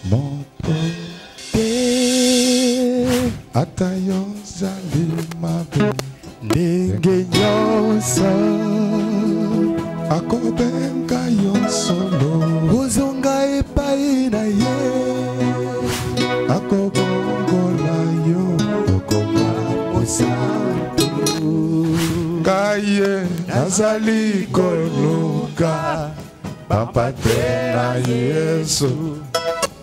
motote atayo zali mabe ndenge nyonso akobenga yo solo ozonga epai na ye akobongola yo okoma mosantu kaye nazali koluka bapate na Yesu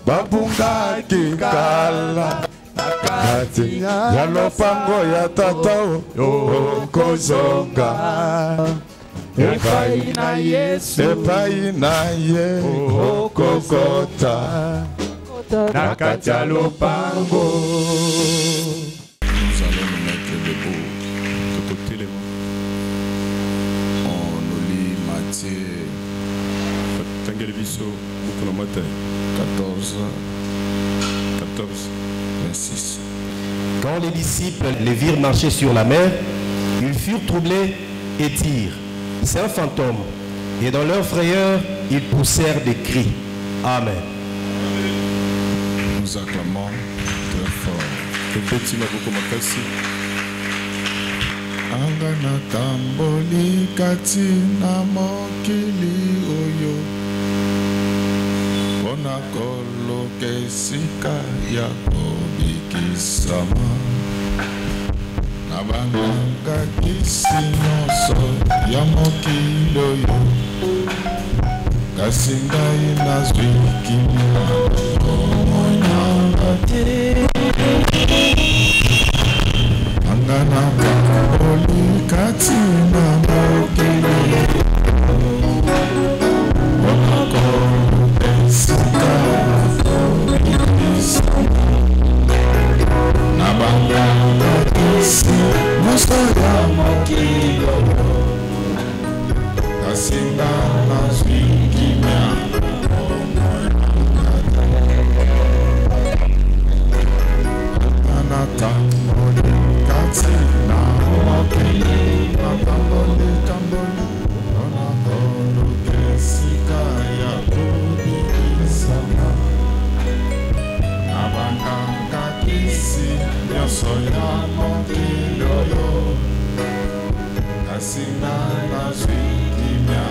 babungaki kala kati ya lopango ya tata okozonga epai na Yesu epai na ye okokota na kati ya lopango. Nous allons nous mettre debout tout côté les mains. On nous lit Matthieu 14, 26. Quand les disciples les virent marcher sur la mer, ils furent troublés et dirent, c'est un fantôme. Et dans leur frayeur, ils poussèrent des cris. Amen. Nous acclamons très fort. Que petit la beaucoup makasi. Angana tamboli kati na mokili oyo. Ona kolo kesika ya kobikisama. Nabanga kisi nyonso ya mokili oyo. Kasi ngai nazwi kimia komonyanga te. Angana tamboli kati na mokili ona kolo kesika ya kobikisama. Nabanga kisi nyonso ya mokili oyo. Kasi ngai nazwi kimia tamboli kati na mokili tamboli ona kolo kesika ya kobikisama. Nabanga kisi nyonso ya mokili oyo. Kasi ngai nazwi kimia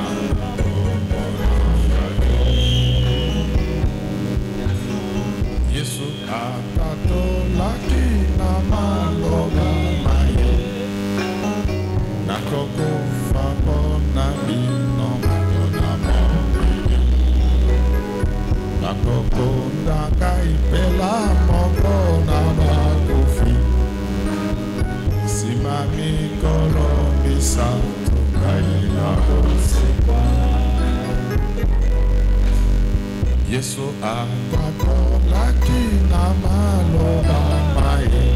Yesu akatolaki na maloba na ye. Nakokufa mpona bino mpona mokili. Nakokunda ngai mpela moko na bakufi. Nsima mikolo misato ngai nakosekwa. Yesu akatolaki na maloba na ye.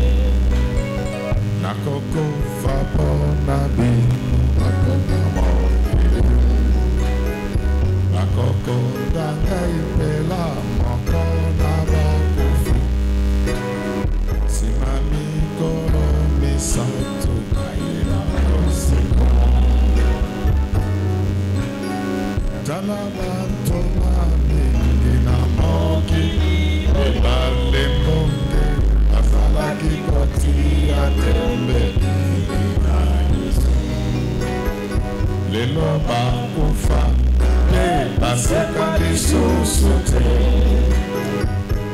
Nakokufa mpona bino mpona mokili. Nakokunda ngai mpela moko na bakufi. Nsima mikolo misato ngai nakosekwa. Tala bato mingi na mokili ebale mbonge azalaki kotia tembe na Yesu. Lelo bakufa mpe baseka lisusu te.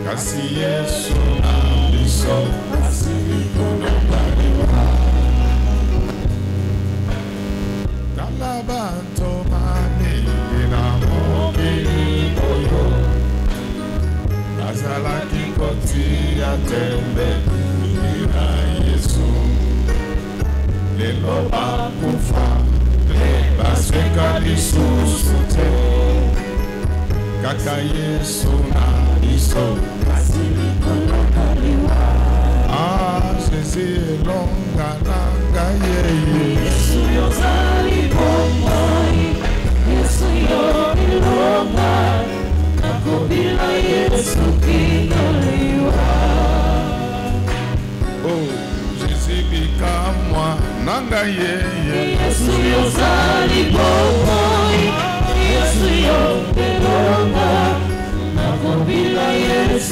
Kasi Yesu na biso asili kolobaliwa. Tala bato mingi na mokili oyo. Azalaki kotia tembe na Yesu. Lelo bakufa mpe baseka lisusu te. Kaka Yesu na biso asili kolobaliwa. Jésus elonga na ngai yeye. Yesu yozali bomoi. Yesu yo elonga. Nakobila Yesu kinoliwa. Oh, Jésus bikamwa na ngai yeye. Yesu yozali bomoi. Yesu yo elonga. Nakobila Yesu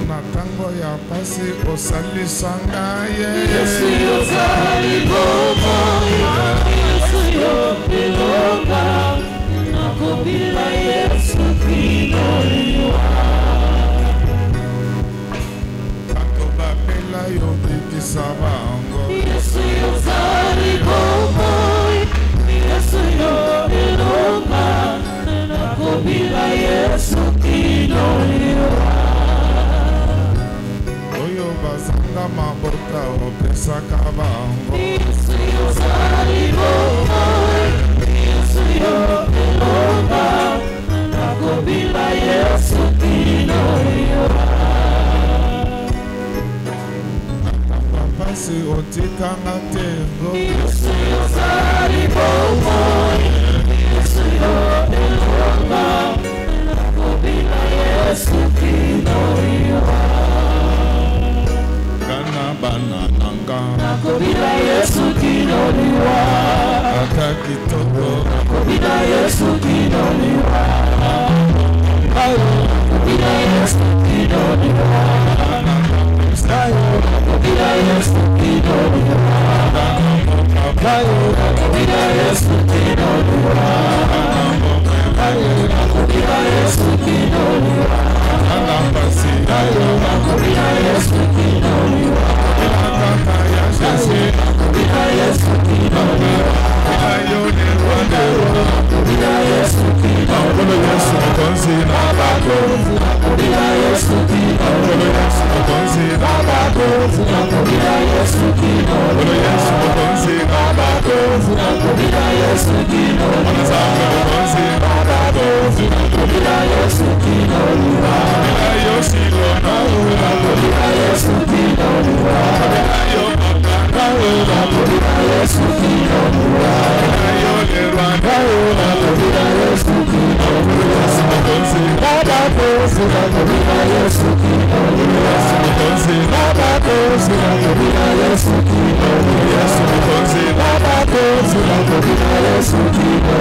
Na tango ya pasi osalisa ngai Yesu yozali bomoi Yesu yopelonga nakobila Yesu kino liwa Tango bapela yo bikisa bango Yesu yozali bomoi Yesu yopelonga nakobila Yesu kino liwa Oyo bazanga mabota opesaka bango Yesu yozali bomoi Yesu yopelonga nakobila Yesu kino liwa Pasi otikanga tembo Yesu yozali bomoi Yesu yopelonga nakobila Yesu kino liwa Kana bana nanga nakobila Yesu kino liwa Aka kitoko nakobila Yesu kino liwa nakobila Yesu kino liwa nakobila Yesu kino liwa nakobila Yesu kino liwa nakobila Yesu kino liwa Kana pasi nakobila Yesu kino liwa Kaka ya Jesu nakobila Yesu kino liwa Ayo ne wandero nakobila Yesu kino Kolo Yesu konzi na bako nakobila Yesu kino Kolo Yesu konzi na bako nakobila Yesu kino Kolo Yesu konzi na bako nakobila Yesu kino Wanazanga konzi na bako nakobila Yesu kino Ayo shilo na nakobila Yesu kino Ayo makana nakobila Yesu kino Ayo le rwanda nakobila Yesu kino Yesu konzi nakobila Yesu kino konzi nakobila Yesu kino Yesu konzi nakobila Yesu kino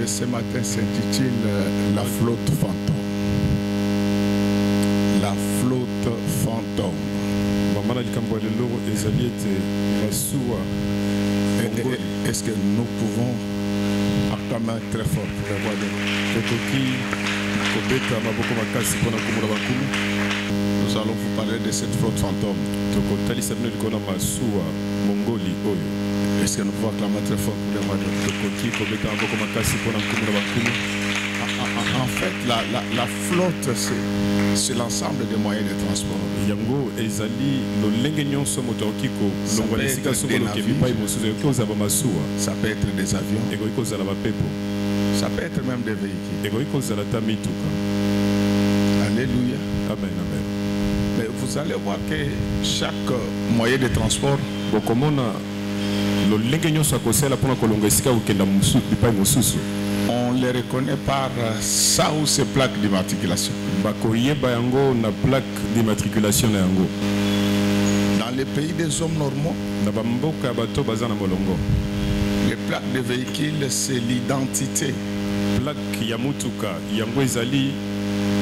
Ce matin s'intitule La flotte fantôme. La flotte fantôme. Est-ce que nous pouvons acclamer très fort pour la voix de nous allons vous parler de cette flotte fantôme. Est-ce que nous pouvons acclamer très fort pour la voix de En fait, la flotte, c'est l'ensemble des moyens de transport. Ça peut être des avions. Ça peut être même des véhicules. Alléluia. Amen, amen. Mais vous allez voir que chaque moyen de transport, on les reconnaît par ça ou ses plaques d'immatriculation. les pays des hommes normaux, na bamboka bato baza na molongo. les plaques de véhicules, c'est l'identité Plaque ya mutuka yango ezali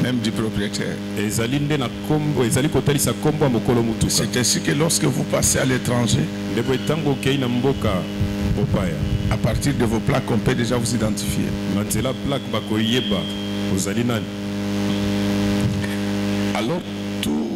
même du propriétaire. ezali nde na kombo ezali kotalisa kombo ya mokolo mutuka. C'est ainsi que lorsque vous passez à l'étranger, Ndeko etango okei na mboka mopaya à partir de vos plaques, on peut déjà vous identifier. na nzela plaque bakoyeba ozali nani. Alors, tous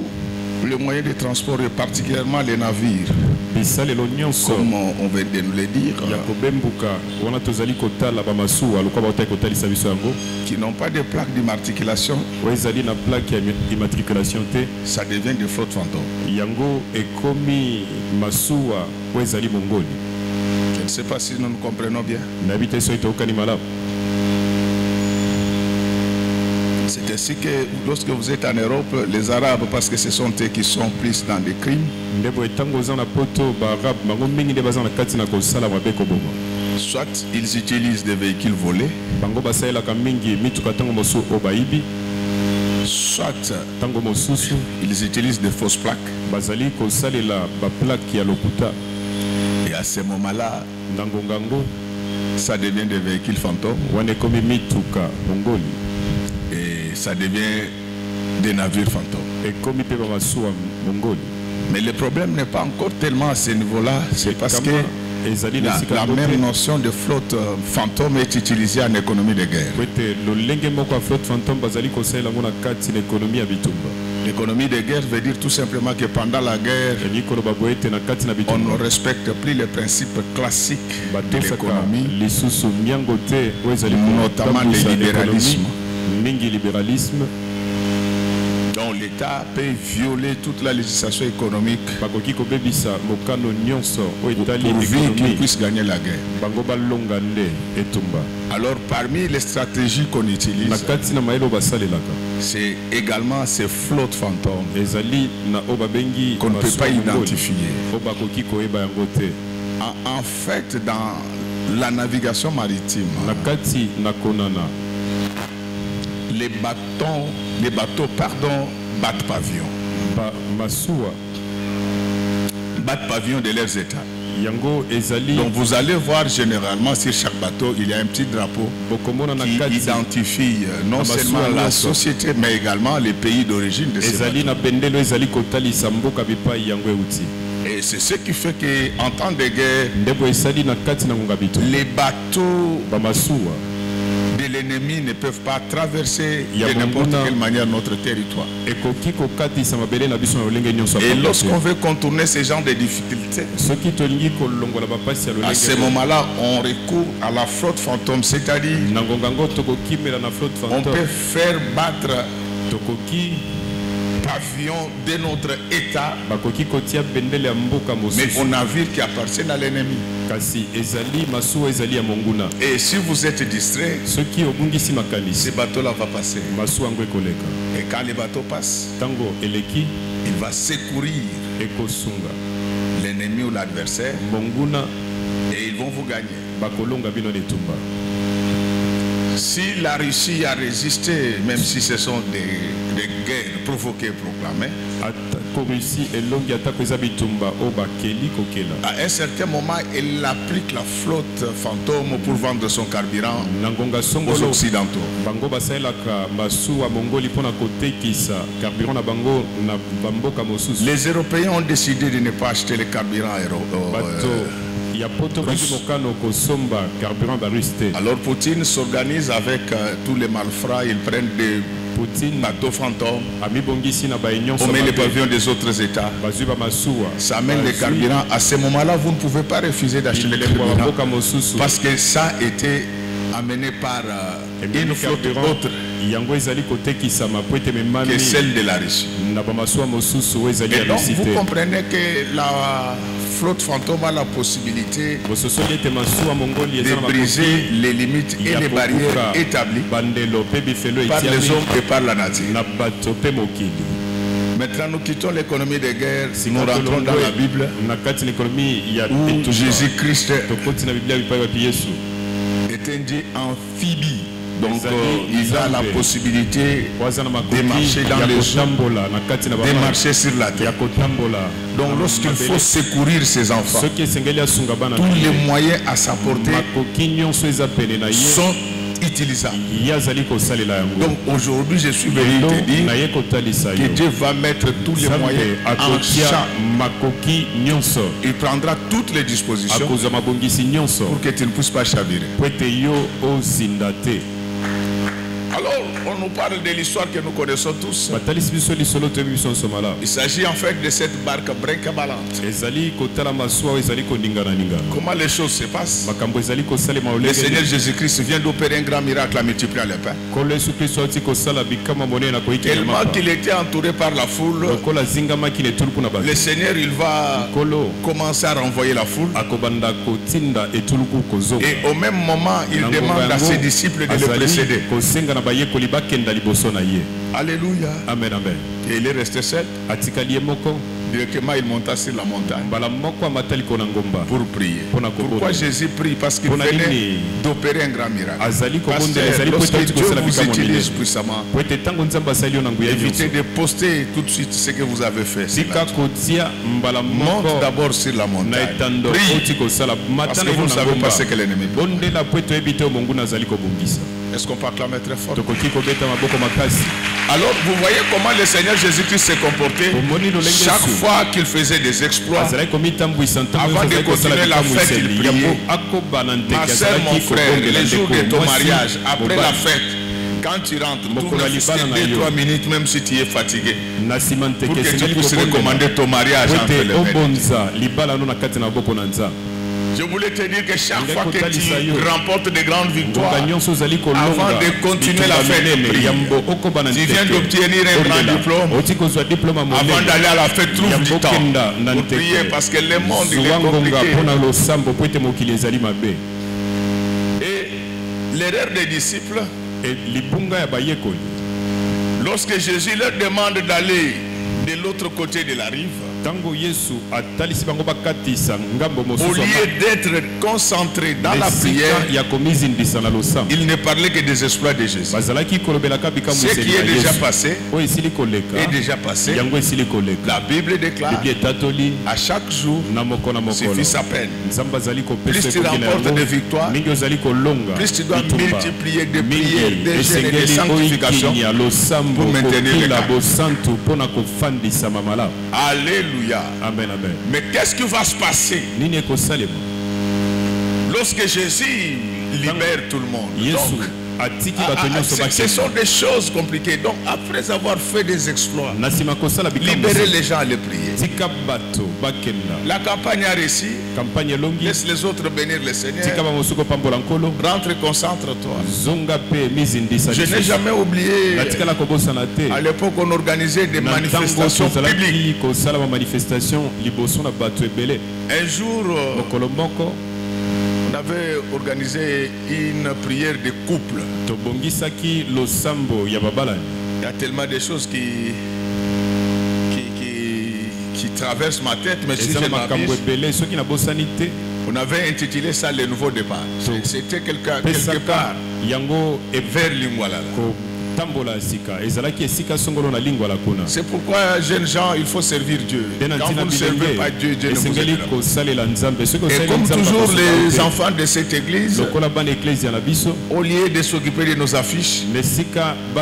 les moyens de transport, et particulièrement les navires, bisalelo nyonso comme on vient de nous le dire, ya kobembuka wana tozali kotala bamasuwa lokola baotali kotalisa biso yango qui n'ont pas de plaques d'immatriculation, oyo ezali na plaque ya immatriculation te ça devient des flottes fantômes. yango ekomi masuwa oyo ezali mongoli. Je ne sais pas si nous nous comprenons bien. nayebi te soki tookani malamu. C'est ainsi que lorsque vous êtes en Europe, les Arabes, parce que ce sont eux qui sont plus dans des crimes, ndeko etango oza na poto baarabe bango mingi nde baza na kati na kosala mabe koboma. soit ils utilisent des véhicules volés, bango basalelaka mingi mituka ntango mosusu oyo bayibi, soit ntango mosusu ils utilisent des fausses plaques. bazali kosalela baplake ya lokuta. Et à ce moment-là, na ngonga yango ça devient des véhicules fantômes wana ekomi mituka mongoli et ça devient des navires fantômes. ekomi mpe bamasuwa mongoli. Mais le problème n'est pas encore tellement à ce niveau-là, c'est parce que ezali na esika la yango même te notion de flotte fantôme est utilisée en économie de guerre. po ete lolenge moko ya flotte fantôme bazali kosalela yango na kati na ekonomi ya bitumba. L'économie de guerre veut dire tout simplement que pendant la guerre, elingi koloba boye ete na kati na on ne bitumba respecte plus les principes classiques de batosaka l'économie, lisusu miango te oyo ezali notamment le kotambusa libéralisme, économie, mingi libéralisme. dont l'État peut violer toute la législation économique bakoki kobebisa mokano nyonso oyo etali pourvu qu'il ekonomi puisse gagner la guerre. bango balonga nde etumba. Alors parmi les stratégies qu'on na utilise, kati na mayele oyo basalelaka c'est également ces flottes fantômes ezali na oyo babengi qu'on ne peut pas masuwa mongoli, identifier. oyo bakoki koyeba yango te. En fait, dans la navigation maritime, na kati na konana les bateaux, battent pavillon. masuwa Battent pavillon de leurs États. yango ezali Donc vous allez voir généralement sur chaque bateau, il y a un petit drapeau bokomona na qui kati identifie non seulement la société, mais également les pays d'origine de ces ezali bateaux. na bendelo ezali kotalisa mboka bipai yango euti. Et c'est ce qui fait qu'en temps de guerre, ndeko esali na kati na ngonga bitumba les bateaux bamasuwa de l'ennemi ne peuvent pas traverser Il y a de n'importe beaucoup quelle manière notre territoire. ekoki kokatisa mabele na biso na lolenge nyonso ya Et pamba lorsqu'on te. veut contourner ce genre de difficultés, soki tolingi kolongola bapasi ya à ce lolenge moment-là, on recourt à la flotte fantôme, c'est-à-dire na ngonga yango tokokimela na flotte on fantôme peut faire battre tokoki pavillon de notre État, bakoki kotia bendele ya mboka mais mosusu aux navires qui appartiennent à l'ennemi. kasi ezali masuwa ezali ya monguna. Et si vous êtes distrait, soki obungisi ce makanisi bateau-là va passer. masuwa yango ekoleka Et quand le bateau passe, ntango eleki il va secourir ekosunga l'ennemi ou l'adversaire monguna et ils vont vous gagner. bakolonga bino na etumba. Si la Russie a résisté, même si ce sont des guerres provoquées et proclamées, atako rusi elongi atako eza bitumba oyo bakeli kokela à un certain moment, elle applique la flotte fantôme pour vendre son carburant na ngonga aux songolo Occidentaux. bango basalelaka masuwa mongoli mpona kotekisa carburant na bango na bamboka mosusu. Les Européens ont décidé de ne pas acheter le carburant bato ya poto baki mokano kosomba carburant barusse te. Alors Poutine s'organise avec tous les malfrats, ils prennent des Poutine bateaux fantômes, amibongisi na baye on met les pavillons des autres États, bazwi bamasuwa ça amène le carburant. À ce moment-là, vous ne pouvez pas refuser d'acheter le bilembo ya carburant mboka mosusu parce que ça a été amené par une flotte autre yango ezali kotekisama po ete memami que celle de la Russie. na bamasuwa mosusu oyo ezali Et ya donc rusi vous te. comprenez que la flotte fantôme a la possibilité bososoli ete masuwa mongoli eza de na briser les limites et ya les barrières kokufa établies bandelo mpe bifelo par les etiami hommes et par la nature. na bato mpe mokili. Maintenant, nous quittons l'économie de guerre, nous Sika rentrons dans la Bible na kati na ekonomi ya où etumba Jésus-Christ tokoti na biblia bipai wapi yesu est un Dieu amphibie. Donc il a la possibilité de marcher dans les eaux, de marcher sur la terre. Donc lorsqu'il faut secourir ses enfants, tous les moyens à sa portée sont utilisables. Donc aujourd'hui je suis venu te dire que Dieu va mettre tous les moyens en champ. Il prendra toutes les dispositions pour que tu ne puisses pas chavirer. Alors, on nous parle de l'histoire que nous connaissons tous. Il s'agit en fait de cette barque brinque-ballante. Comment les choses se passent? Le Seigneur Jésus-Christ vient d'opérer un grand miracle en multipliant les pains. Tellement qu'il était entouré par la foule, le Seigneur il va commencer à renvoyer la foule. Et au même moment, il demande à ses disciples de le précéder. Alléluia. Amen, amen. Et il est resté seul. Directement, il monta sur la montagne pour prier. Pourquoi Jésus prie? Parce qu'il venait d'opérer un grand miracle. Lorsque Dieu vous utilise puissamment, évitez de poster tout de suite ce que vous avez fait. Monte d'abord sur la montagne. Prie. Parce que vous ne savez pas ce que l'ennemi peut. Est-ce qu'on peut acclamer très fort? Alors, vous voyez comment le Seigneur Jésus-Christ s'est comporté chaque fois qu'il faisait des exploits. Avant de continuer la fête, il priait. Ma soeur, mon frère, les jours de ton mariage, après la fête, quand tu rentres, tu ne 2-3 minutes, même si tu es fatigué, pour que tu puisses recommander ton mariage entre les mains. Je voulais te dire que chaque fois que tu remportes de grandes victoires, avant de continuer la fête, tu viens d'obtenir un grand diplôme, avant d'aller à la fête, trouve du temps pour prier parce que le monde il est compliqué. Et l'erreur des disciples, lorsque Jésus leur demande d'aller de l'autre côté de la rive, au lieu d'être concentré dans la prière, il ne parlait que des exploits de Jésus. Ce qui est déjà passé est déjà passé. La Bible déclare à chaque jour suffit sa peine. Plus tu remportes des victoires, plus tu dois multiplier des prières, des jeûnes et des sanctifications pour maintenir le cap. Alléluia. Amen, amen. Mais qu'est-ce qui va se passer lorsque Jésus libère tout le monde? Ce sont des choses compliquées. Donc, après avoir fait des exploits, libérer les gens à les prier. La campagne a réussi. Laisse les autres bénir le Seigneur. Rentre, concentre-toi. Je n'ai jamais oublié. À l'époque, on organisait des manifestations publiques. Un jour, on avait organisé une prière de couple. Il y a tellement de choses qui traversent ma tête, mais si je m'abuse, on avait intitulé ça le nouveau départ. C'était quelque part vers Lingwalala. C'est pourquoi, jeunes gens, il faut servir Dieu. Quand vous ne servez pas Dieu, Dieu ne vous aidera. Et comme toujours, les enfants de cette église, au lieu de s'occuper de nos affiches,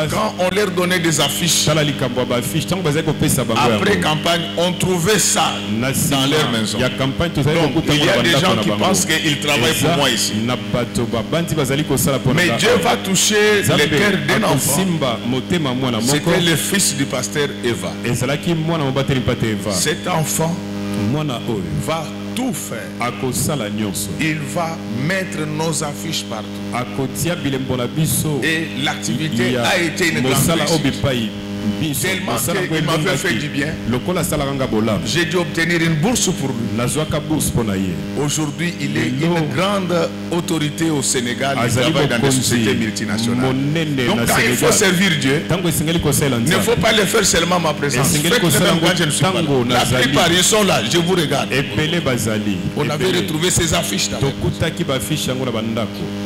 quand on leur donnait des affiches, après campagne, on trouvait ça dans leur maison. Donc, il y a des gens qui pensent qu'ils travaillent pour moi ici. Mais Dieu va toucher le cœur d'un enfant. C'était le fils du pasteur Eva. Cet enfant va tout faire. Il va mettre nos affiches partout. Et l'activité a été une grande réussite. Tellement qu'il m'avait fait du bien. J'ai dû obtenir une bourse pour lui. Aujourd'hui, il est une grande autorité au Sénégal. Il travaille dans des sociétés multinationales. Donc quand il faut servir Dieu, il ne faut pas le faire seulement à ma présence. Faites-le même quand je ne suis pas là. La plupart, ils sont là. Je vous regarde. On avait retrouvé ces affiches là.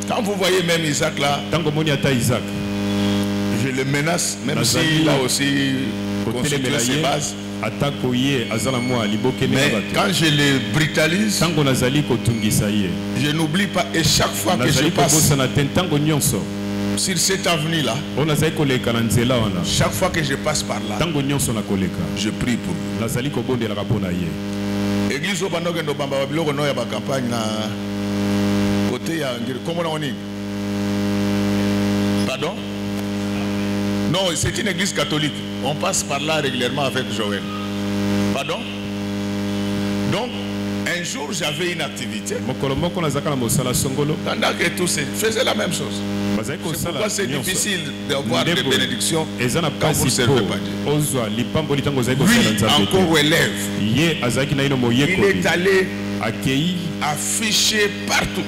Quand vous voyez même Isaac là, je le menace, même s'il a aussi constitué ses bases. Mais quand je le brutalise, je n'oublie pas, et chaque fois que je passe sur cette avenue-là, chaque fois que je passe par là, je prie pour lui. Église au Banogue no Bamba Biloko no ya ba campagne na côté ya ngiri comment on dit? Pardon? Non, c'est une église catholique. On passe par là régulièrement avec Joël. Pardon? Donc, un jour j'avais une activité. Pendant que tous faisaient la même chose. C'est pourquoi c'est difficile d'avoir des bénédictions quand vous ne servez pas Dieu. Lui, encore élève, il est allé afficher partout.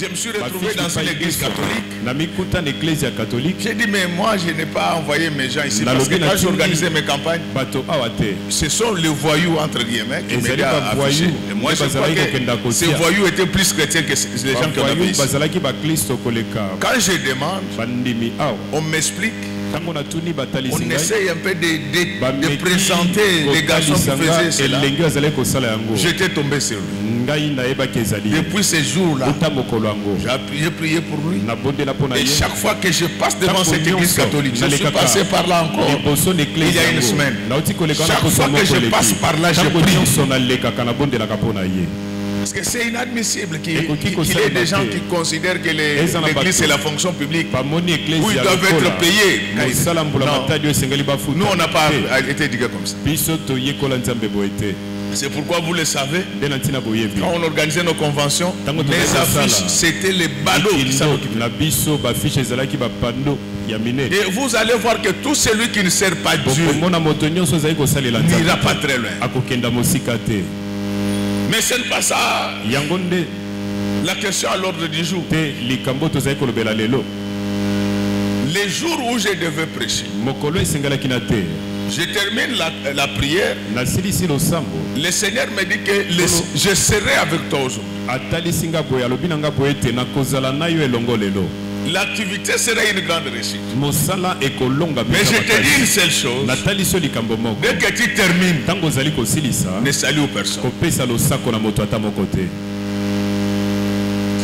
Je me suis retrouvé dans une église catholique. J'ai dit, mais moi, je n'ai pas envoyé mes gens ici. Parce que quand j'organisais mes campagnes, ce sont les voyous, entre guillemets, qui m'aidaient à afficher. Et moi, je crois que ces voyous étaient plus chrétiens que les gens qui ont avaient ici. Quand je demande, on m'explique. On essaye un peu de présenter les garçons qui faisaient cela. J'étais tombé sur lui. Depuis ces jours-là, j'ai prié pour lui. Et chaque fois que je passe devant cette église catholique, je suis passé par là encore. Il y a une semaine. Chaque fois que je passe par là, je prie. Parce que c'est inadmissible qu'il y ait des gens qui considèrent que l'église c'est la fonction publique où ils doivent être payés. Non. Nous on n'a pas été éduqués comme ça. C'est pourquoi vous le savez, quand on organisait nos conventions, les affiches c'était les badauds qui s'en occupaient. Et vous allez voir que tout celui qui ne sert pas Dieu n'ira pas très loin. Mais ce n'est pas ça la question à l'ordre du jour. Les jours où je devais prêcher, je termine la prière. Le Seigneur me dit que je serai avec toi aujourd'hui. L'activité sera une grande réussite. Mais je te dis une seule chose. Dès que tu termines, ne salue personne.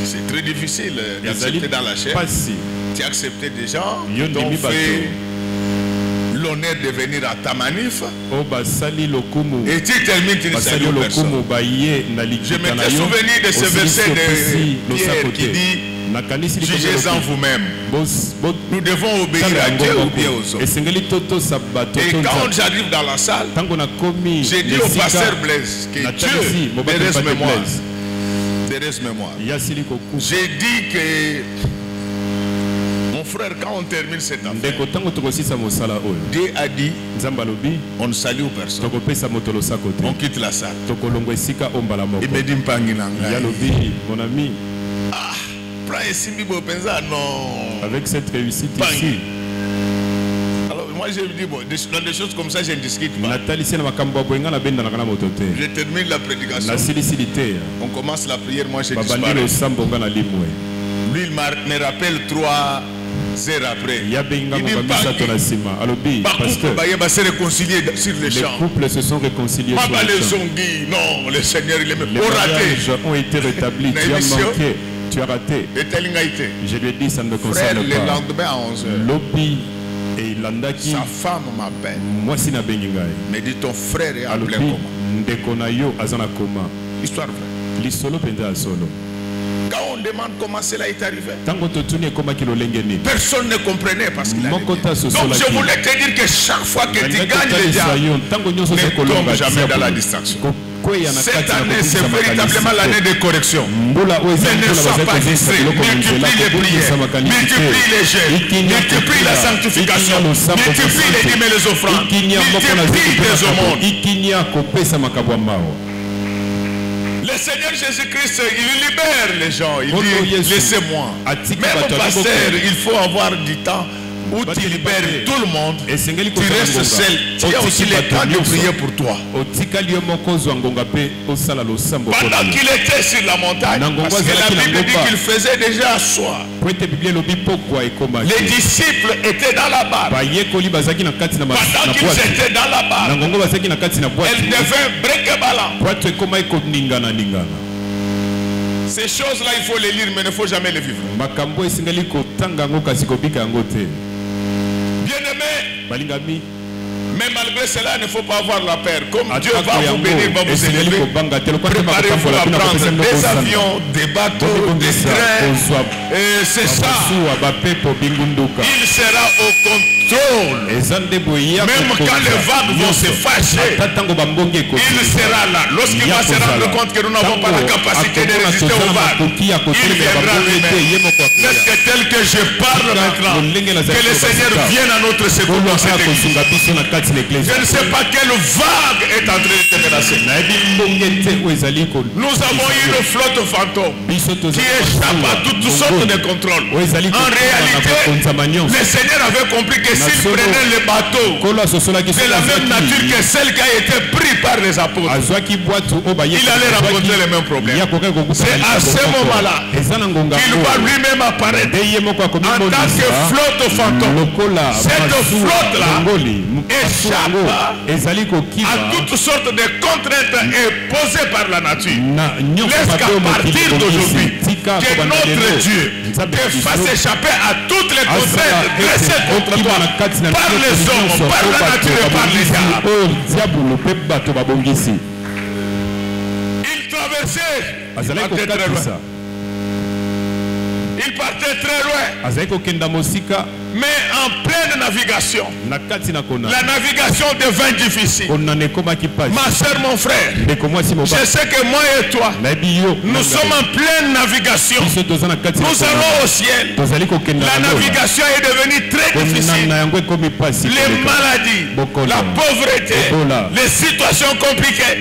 C'est très difficile d'accepter dans la chair. Tu as accepté des gens qui t'ont fait l'honneur de venir à ta manif. Et tu termines, tu ne salues personne. Je m'étais souvenu de ce verset de Pierre qui dit: jugez-en vous-même. Nous devons obéir à Dieu ou bien aux autres. Et quand j'arrive dans la salle, j'ai dit au pasteur Blaise que Dieu délaisse mémoire. J'ai dit que mon frère, quand on termine cette affaire, Dieu a dit on ne salue personne. On quitte la salle. Il me dit mon ami, avec cette réussite ici, alors moi je me dis, bon, dans des choses comme ça je ne discute pas. Je termine la prédication. On commence la prière, moi je disparais. Lui il me rappelle 3 heures après. Il dit pas se réconcilier sur les champs. Les couples se sont réconciliés sur les champs. Non, le Seigneur il aime. Les mariages ont été rétablis. Tu as manqué. Tu as raté. Je lui ai dit, ça ne me concerne pas. Le lendemain à 11h, Lobi et Landaki, sa femme m'appelle. Moi, si na bengingai. Mais dit ton frère est en plein coma. Histoire vraie. L'isolo penda solo. Quand on demande comment cela est arrivé, personne ne comprenait parce qu'il a dit. Donc je voulais te dire que chaque fois que tu gagnes les diables, ne tombe jamais dans la distraction. Cette année, c'est véritablement l'année de correction. Mais ne sois pas distrait. Multiplie les prières, multiplie les jeûnes, multiplie la sanctification, multiplie les dîmes et les offrandes, multiplie les aumônes. Le Seigneur Jésus-Christ, il libère les gens. Il dit, laissez-moi. Même pasteur, il faut avoir du temps où tu libères tout le monde. Tu restes seul. Tu as aussi le temps de prier pour toi. Pendant qu'il était sur la montagne, parce que la Bible dit qu'il faisait déjà soir. Les disciples étaient dans la barque. Pendant qu'ils étaient dans la barque, elle devait break-ballant. Ces choses-là, il faut les lire, mais il ne faut jamais les vivre. Bien-aimé, mais malgré cela, il ne faut pas avoir la peur. Comme Dieu va vous bénir, va vous élever, préparez-vous à prendre des avions, des bateaux, des trains. Et c'est ça. Il sera au contrôle. Même quand les vagues vont se fâcher, il sera là. Lorsqu'il va se rendre compte que nous n'avons pas la capacité de résister aux vagues, il viendra lui-même. C'est tel que je parle maintenant, que le Seigneur vienne à notre secours dans cette église. Je ne sais pas quelle vague est en train de te menacer. Nous avons eu une flotte fantôme qui échappe à toutes sortes de contrôles. En réalité, le Seigneur avait compris que s'il prenait le bateau de la même nature que celle qui a été prise par les apôtres, il allait rencontrer les mêmes problèmes. C'est à ce moment-là qu'il va lui-même apparaître en tant que flotte fantôme. Cette flotte-là échappe à toutes sortes de contraintes imposées par la nature. Laisse qu'à partir d'aujourd'hui, que notre Dieu te fasse échapper à toutes les contraintes dressées contre toi par les hommes, par la nature et par les diables. Il traversait très loin. Il partait très loin. Mais en pleine navigation, la navigation devint difficile. Ma soeur, mon frère, je sais que moi et toi, nous sommes en pleine navigation. Nous allons au ciel. La navigation est devenue très difficile. Les maladies, la pauvreté, les situations compliquées.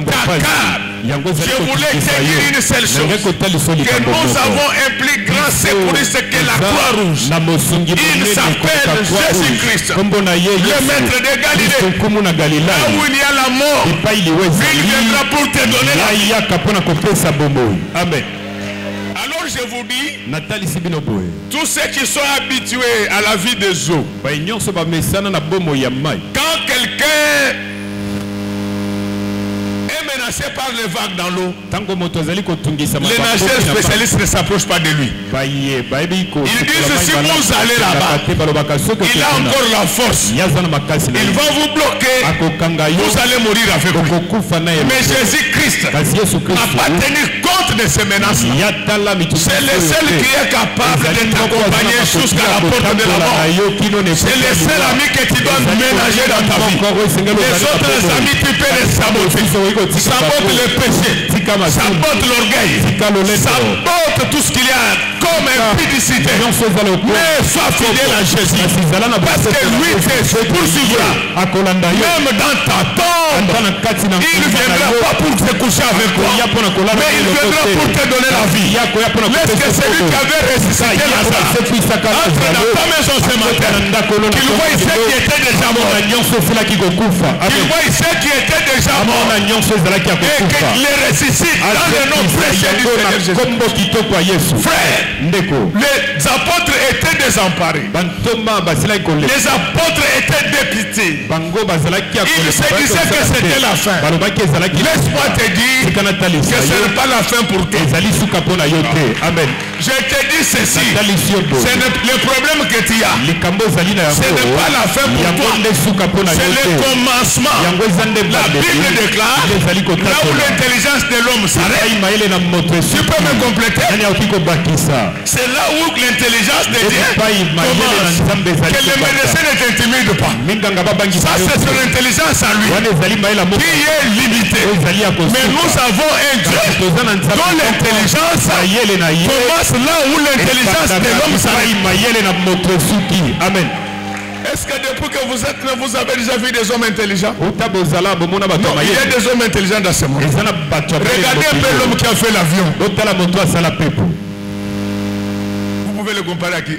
Dakar, je voulais te dire une seule chose, que nous avons un plus grand secouriste que la Croix-Rouge. Il s'appelle Jésus-Christ, le maître de Galilée. Là où il y a la mort, il viendra pour te donner la vie. Amen. Alors je vous dis, tous ceux qui sont habitués à la vie des eaux, quand quelqu'un menacé par les vagues dans l'eau, les nageurs spécialistes ne s'approchent pas de lui. Ils disent, si vous allez là-bas, il a encore la force. Il va vous bloquer. Vous allez mourir avec lui. Mais Jésus-Christ n'a pas tenu compte de ces menaces. C'est le seul qui est capable de t'accompagner jusqu'à la porte de la mort. C'est le seul ami que tu dois ménager dans ta vie. Les autres amis, tu peux les saboter. Sabote le péché, sabote l'orgueil, sabote tout ce qu'il y a comme impudicité. Mais sois fidèle à Jésus, parce que lui te poursuivra. Même dans ta tombe, il ne viendra pas pour te coucher avec toi, mais il viendra pour te donner la vie. Laisse que celui qui avait ressuscité Lazare entre dans ta maison ce matin, qu'il voit ceux qui étaient déjà morts, qu'il voit ceux qui étaient déjà morts, et qu'il les ressuscite dans le nom précieux du Seigneur Jésus. Frère, les apôtres étaient désemparés. Les apôtres étaient dépités. Ils se disaient que c'était la fin. Laisse-moi te dire que ce n'est pas la fin pour toi. Amen. Je te dis ceci, le problème que tu as, ce n'est pas la fin pour toi, c'est le commencement. La Bible Bible déclare, là où l'intelligence de l'homme s'arrête, tu peux me compléter. C'est là où l'intelligence de Dieu commence. Que le médecin ne t'intimide pas. Ça, c'est son intelligence à lui, qui est limitée. Mais nous avons un Dieu dont l'intelligence commence là où l'intelligence de l'homme s'arrête. Amen. Est-ce que depuis que vous êtes là, vous avez déjà vu des hommes intelligents? Non, il y a des hommes intelligents dans ce monde. Regardez un peu l'homme qui a fait l'avion. Vous pouvez le comparer à qui?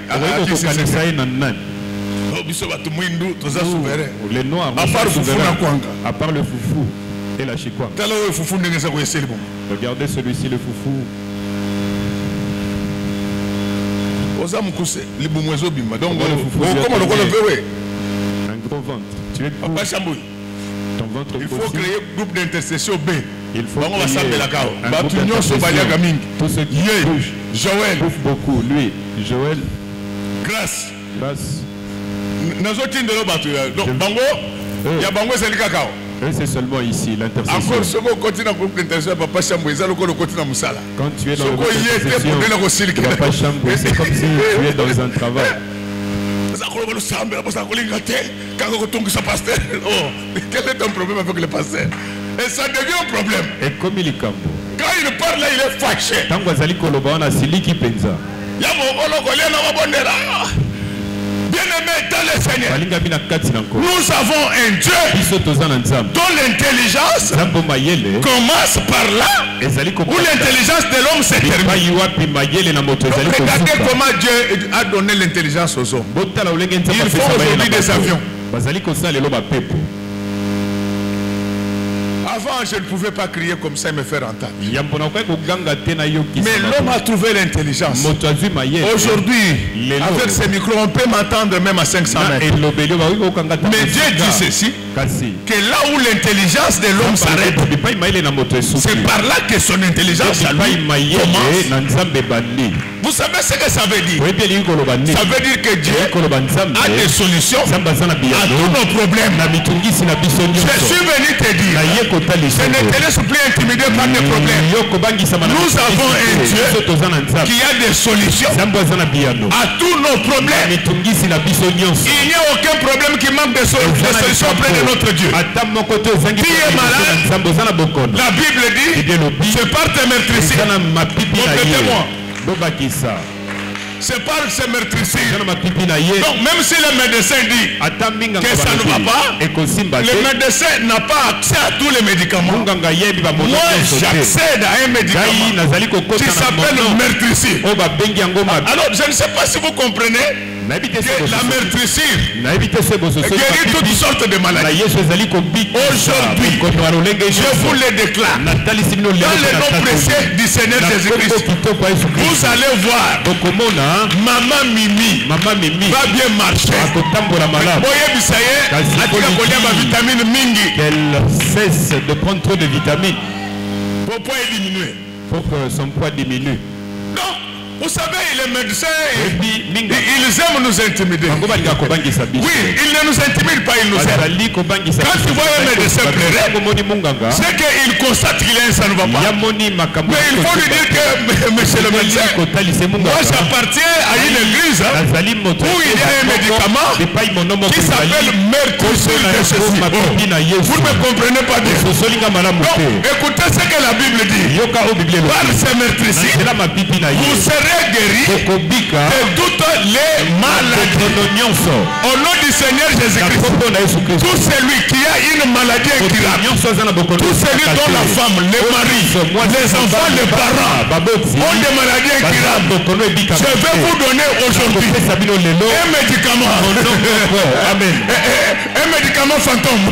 Les noirs, à part le foufou et la chikwa. Regardez celui-ci, le foufou. Donc, comment le veut? Un gros ventre. Tu es ton ventre. Il faut créer un groupe d'intercession B. Il faut créer un groupe d'intercession. Tous ceux qui bougent. Joël. Bouffe beaucoup. Lui, Joël. Grâce. Donc, Bango, il y a Bango, c'est le cacao. C'est seulement ici, l'intercession. Encore, ce qu'on continue dans le groupe d'intercession, Papa Chambou, ils allent continuer dans Moussala. Quand tu es dans le groupe d'intercession, Papa Chambou, c'est comme si tu es dans un travail. Quel est ton problème avec le pasteur? Et ça devient un problème. Et comme il est cambo. Quand il parle là, il est fâché. Bien-aimé dans le Seigneur, nous avons un Dieu dont l'intelligence commence par là où l'intelligence de l'homme se termine. Regardez comment Dieu a donné l'intelligence aux hommes. Ils font aujourd'hui des avions. Avant, je ne pouvais pas crier comme ça et me faire entendre. Mais l'homme a trouvé l'intelligence. Aujourd'hui, avec ces micros, on peut m'entendre même à 500 mètres. Mais Dieu dit ceci, que là où l'intelligence de l'homme s'arrête, c'est par là que son intelligence à lui commence. Vous savez ce que ça veut dire? Ça veut dire que Dieu a des solutions à tous nos problèmes. Je suis venu te dire, je ne te laisse plus intimider par des problèmes. Nous avons un Dieu qui a des solutions à tous nos problèmes. Il n'y a aucun problème qui manque de solutions auprès de notre Dieu. Qui est malade, la Bible dit, c'est par tes meurtrissures. Complétez-moi. C'est par ces meurtrissures. Donc même si le médecin dit que ça ne va pas, le médecin n'a pas accès à tous les médicaments. Moi j'accède à un médicament qui s'appelle meurtrissure. Alors je ne sais pas si vous comprenez que la meurtrissure guérit toutes sortes de maladies. Aujourd'hui, je vous le déclare, dans le nom précieux du Seigneur Jésus-Christ, vous allez voir Maman Mimi va bien marcher. Qu'elle cesse de prendre trop de vitamines pour que son poids diminue. Non. Vous savez, les médecins, ils aiment nous intimider. Oui, ils ne nous intimident pas, ils nous aiment. Quand tu vois un médecin pleurer, c'est qu'il constate qu'il a un ça ne va pas. Mais il faut lui dire que, monsieur le médecin, moi j'appartiens à une église où il y a un médicament qui s'appelle meurtrissure de ceci. Vous ne me comprenez pas bien. Donc, écoutez ce que la Bible dit. Par ces meurtrissures, vous serez guéri de toutes les maladies. Au nom du Seigneur Jésus-Christ, tout celui qui a une maladie incurable, tout celui dont la femme, le mari, les enfants, les parents ont des maladies incurables, je vais vous donner aujourd'hui un médicament. Un médicament fantôme.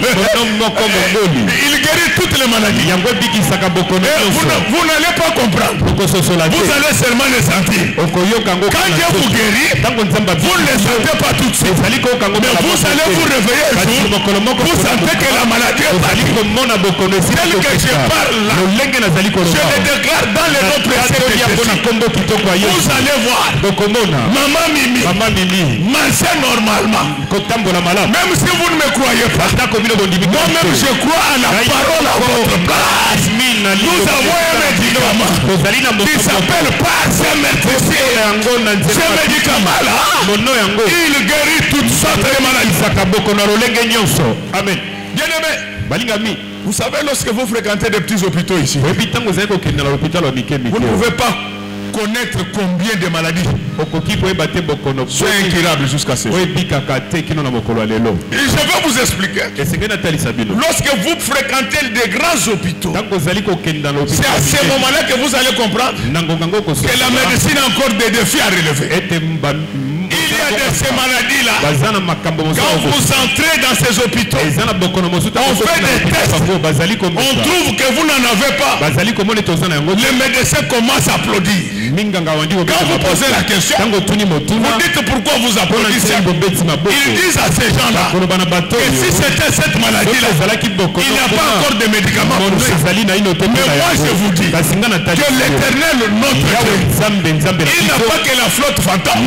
Il guérit toutes les les maladies. Et vous n'allez pas comprendre. Vous allez seulement les sentir. Quand Dieu vous guérit, vous ne les sentez pas tout de suite. Mais vous allez vous réveiller un jour, vous sentez que la maladie est partie. Tel que je parle là, je le déclare dans les noms précieux de Jésus. Vous allez voir Maman Mimi marcher normalement. Même si vous ne me croyez pas, moi-même je crois à la parole à votre place. Nous avons un médicament qui s'appelle Parsemertesi. Ce médicament là, il guérit toutes sortes de maladies. Amen. Bien-aimé, vous savez, lorsque vous fréquentez des petits hôpitaux ici, vous ne pouvez pas connaître combien de maladies sont incurables jusqu'à ce jour. Et je vais vous expliquer. Lorsque vous fréquentez des grands hôpitaux, c'est à ce moment-là que vous allez comprendre que la médecine a encore des défis à relever. Il y a de ces maladies-là. Quand vous entrez dans ces hôpitaux, on fait des tests. On trouve que vous n'en avez pas. Les médecins commencent à applaudir. Quand vous posez la question, vous dites pourquoi vous applaudissez. Ils disent à ces gens-là que si c'était cette maladie-là, il n'y a pas encore de médicaments pour ça. Mais moi je vous dis que l'Éternel, notre Dieu, il n'a pas que la flotte fantôme,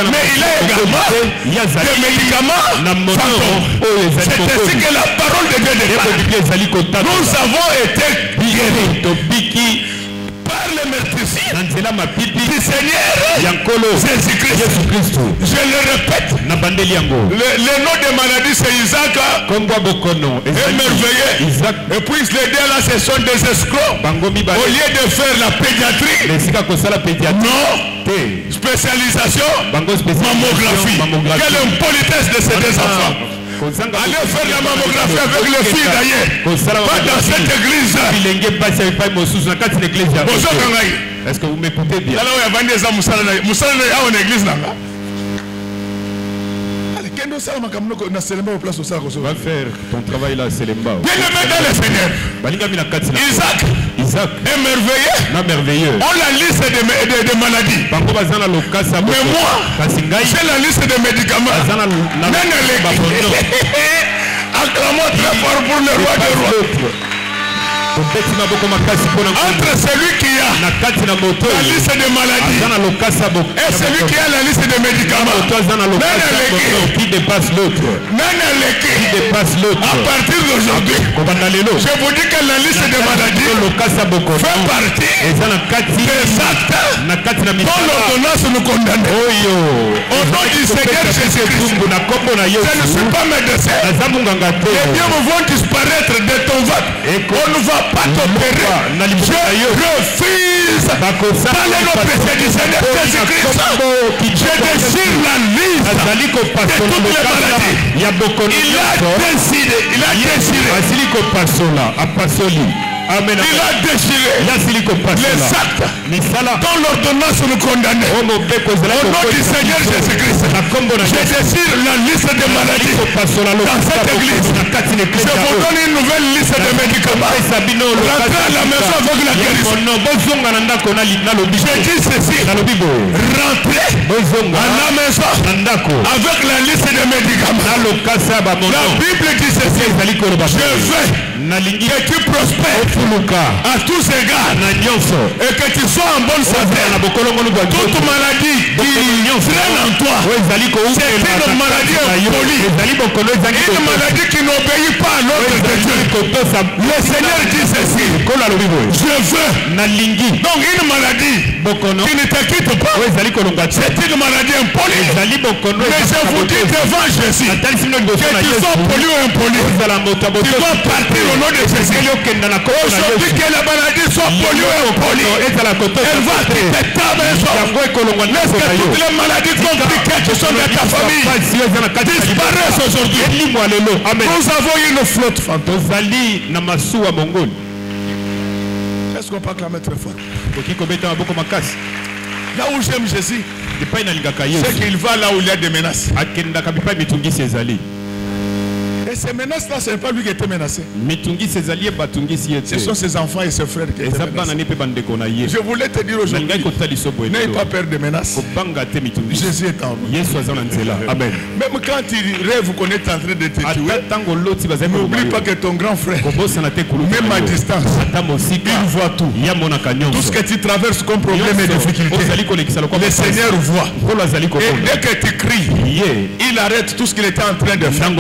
mais il a également des médicaments fantômes. C'est ainsi que la parole de Dieu déclare. Nous avons été guéris par le meurtrissé du Seigneur Jésus-Christ. Je le répète, le nom de maladie c'est Isaac, émerveillé. Et puis les deux là ce sont des escrocs. Au lieu de faire la pédiatrie, non, spécialisation, mammographie. Quelle impolitesse de ces deux enfants. Allez faire la mammographie avec les filles d'ailleurs. Pas dans cette église. Est-ce que vous m'écoutez bien? Va faire ton travail là, c'est l'emba. Bien-aimé dans le Seigneur, Isaac est merveilleux. On la liste de maladies. Mais moi, j'ai la liste de médicaments. Acclamons très fort pour le roi des rois. Entre celui qui a la liste de maladies et celui qui a la liste de médicaments, qui dépasse l'autre. À partir d'aujourd'hui, je vous dis que la liste de maladies fait partie des actes dont l'ordonnance nous condamne. Au nom du Seigneur Jésus-Christ, je ne suis pas médecin. Les biens vont disparaître de ton ventre. On ne va pas t'opérer. Je refuse dans les noms précieux du Seigneur Jésus-Christ. Je déchire la liste de toutes les maladies. Il a déchiré. Amen. Il a déchiré les actes dont l'ordonnance nous condamnait. Au nom du Seigneur Jésus-Christ, je déchire la liste des maladies dans cette église. Je vous donne une nouvelle liste de médicaments. Rentrez à la maison avec la guérison. Je dis ceci. Rentrez à la maison avec la liste de médicaments. La Bible dit ceci. Je veux que tu prospères à tous égards et que tu sois en bonne santé. Toute maladie qui traîne en toi, c'est une maladie impolie, une maladie qui n'obéit pas à l'ordre de Dieu. Le Seigneur dit ceci. Je veux donc une maladie qui ne te quitte pas. C'est une maladie impolie. Mais je vous dis devant Jésus que tu sois poli ou impoli, tu dois partir au nom de Jésus. Aujourd'hui que la maladie soit poli ou impoli, elle va quitter ta maison. Laisse que toutes les maladies compliquées qui sont dans ta famille disparaissent aujourd'hui. Nous avons une flotte fantôme. Est-ce qu'on peut acclamer très fort? Là où j'aime Jésus, c'est qu'il va là où il y a des menaces. Et ces menaces-là, ce n'est pas lui qui était menacé. Ce sont ses enfants et ses frères qui étaient menacés. Je voulais te dire aujourd'hui, n'ayez pas peur des menaces. Jésus est en vous. Amen. Même quand il rêve qu'on est en train de te tuer, n'oublie pas que ton grand frère, même à distance, il voit tout. Tout ce que tu traverses comme problème et difficulté, le Seigneur voit. Et dès que tu cries, il arrête tout ce qu'il était en train de faire. Je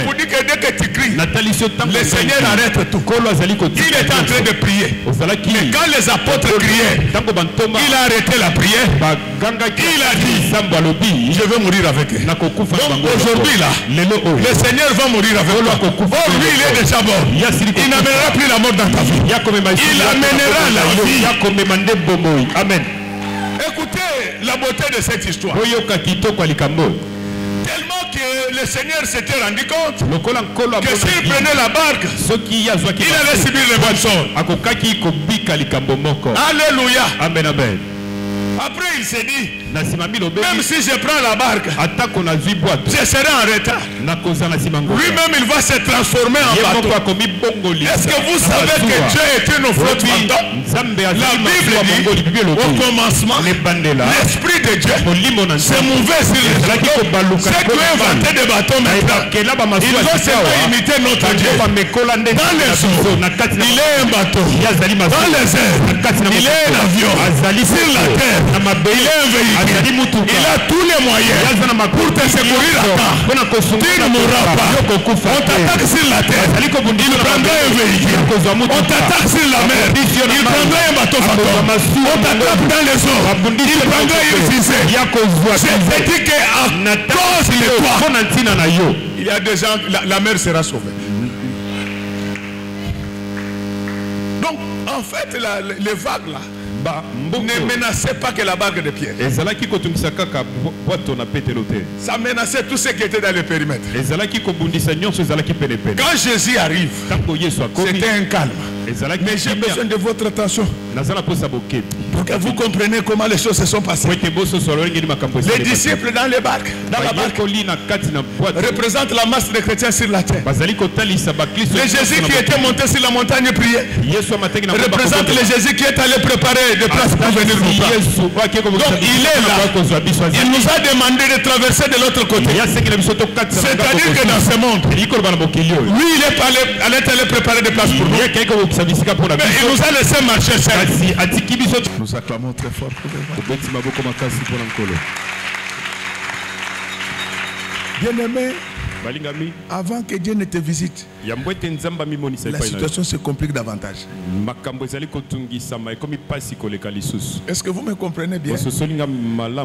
vous dis que dès que tu cries, le Seigneur arrête tout. Il était en train de prier. Mais quand les apôtres criaient, il a arrêté la prière. Il a dit, je vais mourir avec eux. Donc aujourd'hui là, le Seigneur va mourir avec toi. Oh, lui il est déjà mort. Il n'amènera plus la mort dans ta vie. Il amènera la vie. Amen. Écoutez la beauté de cette histoire. Tellement que le Seigneur s'était rendu compte que s'il prenait la barque, il allait subir le même sort. Alléluia. Amen, amen. Après il s'est dit, même si je prends la barque, je serai en retard. Lui-même il va se transformer en bateau. Est-ce que vous savez que Dieu est une flotte fantôme? La Bible dit au commencement, l'Esprit de Dieu se mouvait sur les bateaux. C'est Dieu inventé des bateaux maintenant. Il doit seulement imiter notre Dieu. Dans les eaux, il est un bateau. Dans les airs, il est un avion. Sur la terre, il est un véhicule. Il a tous les moyens pour te secourir à temps. Tu ne mourras pas. On t'attaque sur la terre, il prendra un véhicule. On t'attaque sur la mer, il prendra un bateau fantôme. On t'attaque dans les eaux, il prendra une fusée. C'est dit qu'à cause de toi, il y a des gens, la mer sera sauvée. Donc en fait les vagues là ne menaçait pas que la barque de Pierre. Ça menaçait tout ce qui était dans le périmètre. Quand Jésus arrive, c'était un calme. Mais j'ai besoin de votre attention pour que vous compreniez comment les choses se sont passées. Les disciples dans les barques, dans la barque, représentent la masse de chrétiens sur la terre. Le Jésus qui était monté sur la montagne prier représente le Jésus qui est allé préparer des places pour venir nous prendre. Donc il est là. Il nous a demandé de traverser de l'autre côté. C'est-à-dire que dans ce monde, lui il est allé préparer des places pour nous. Mais il nous a laissé marcher seul. Nous acclamons très fort pour le bien-aimé, avant que Dieu ne te visite, la situation se complique davantage. Est-ce que vous me comprenez bien?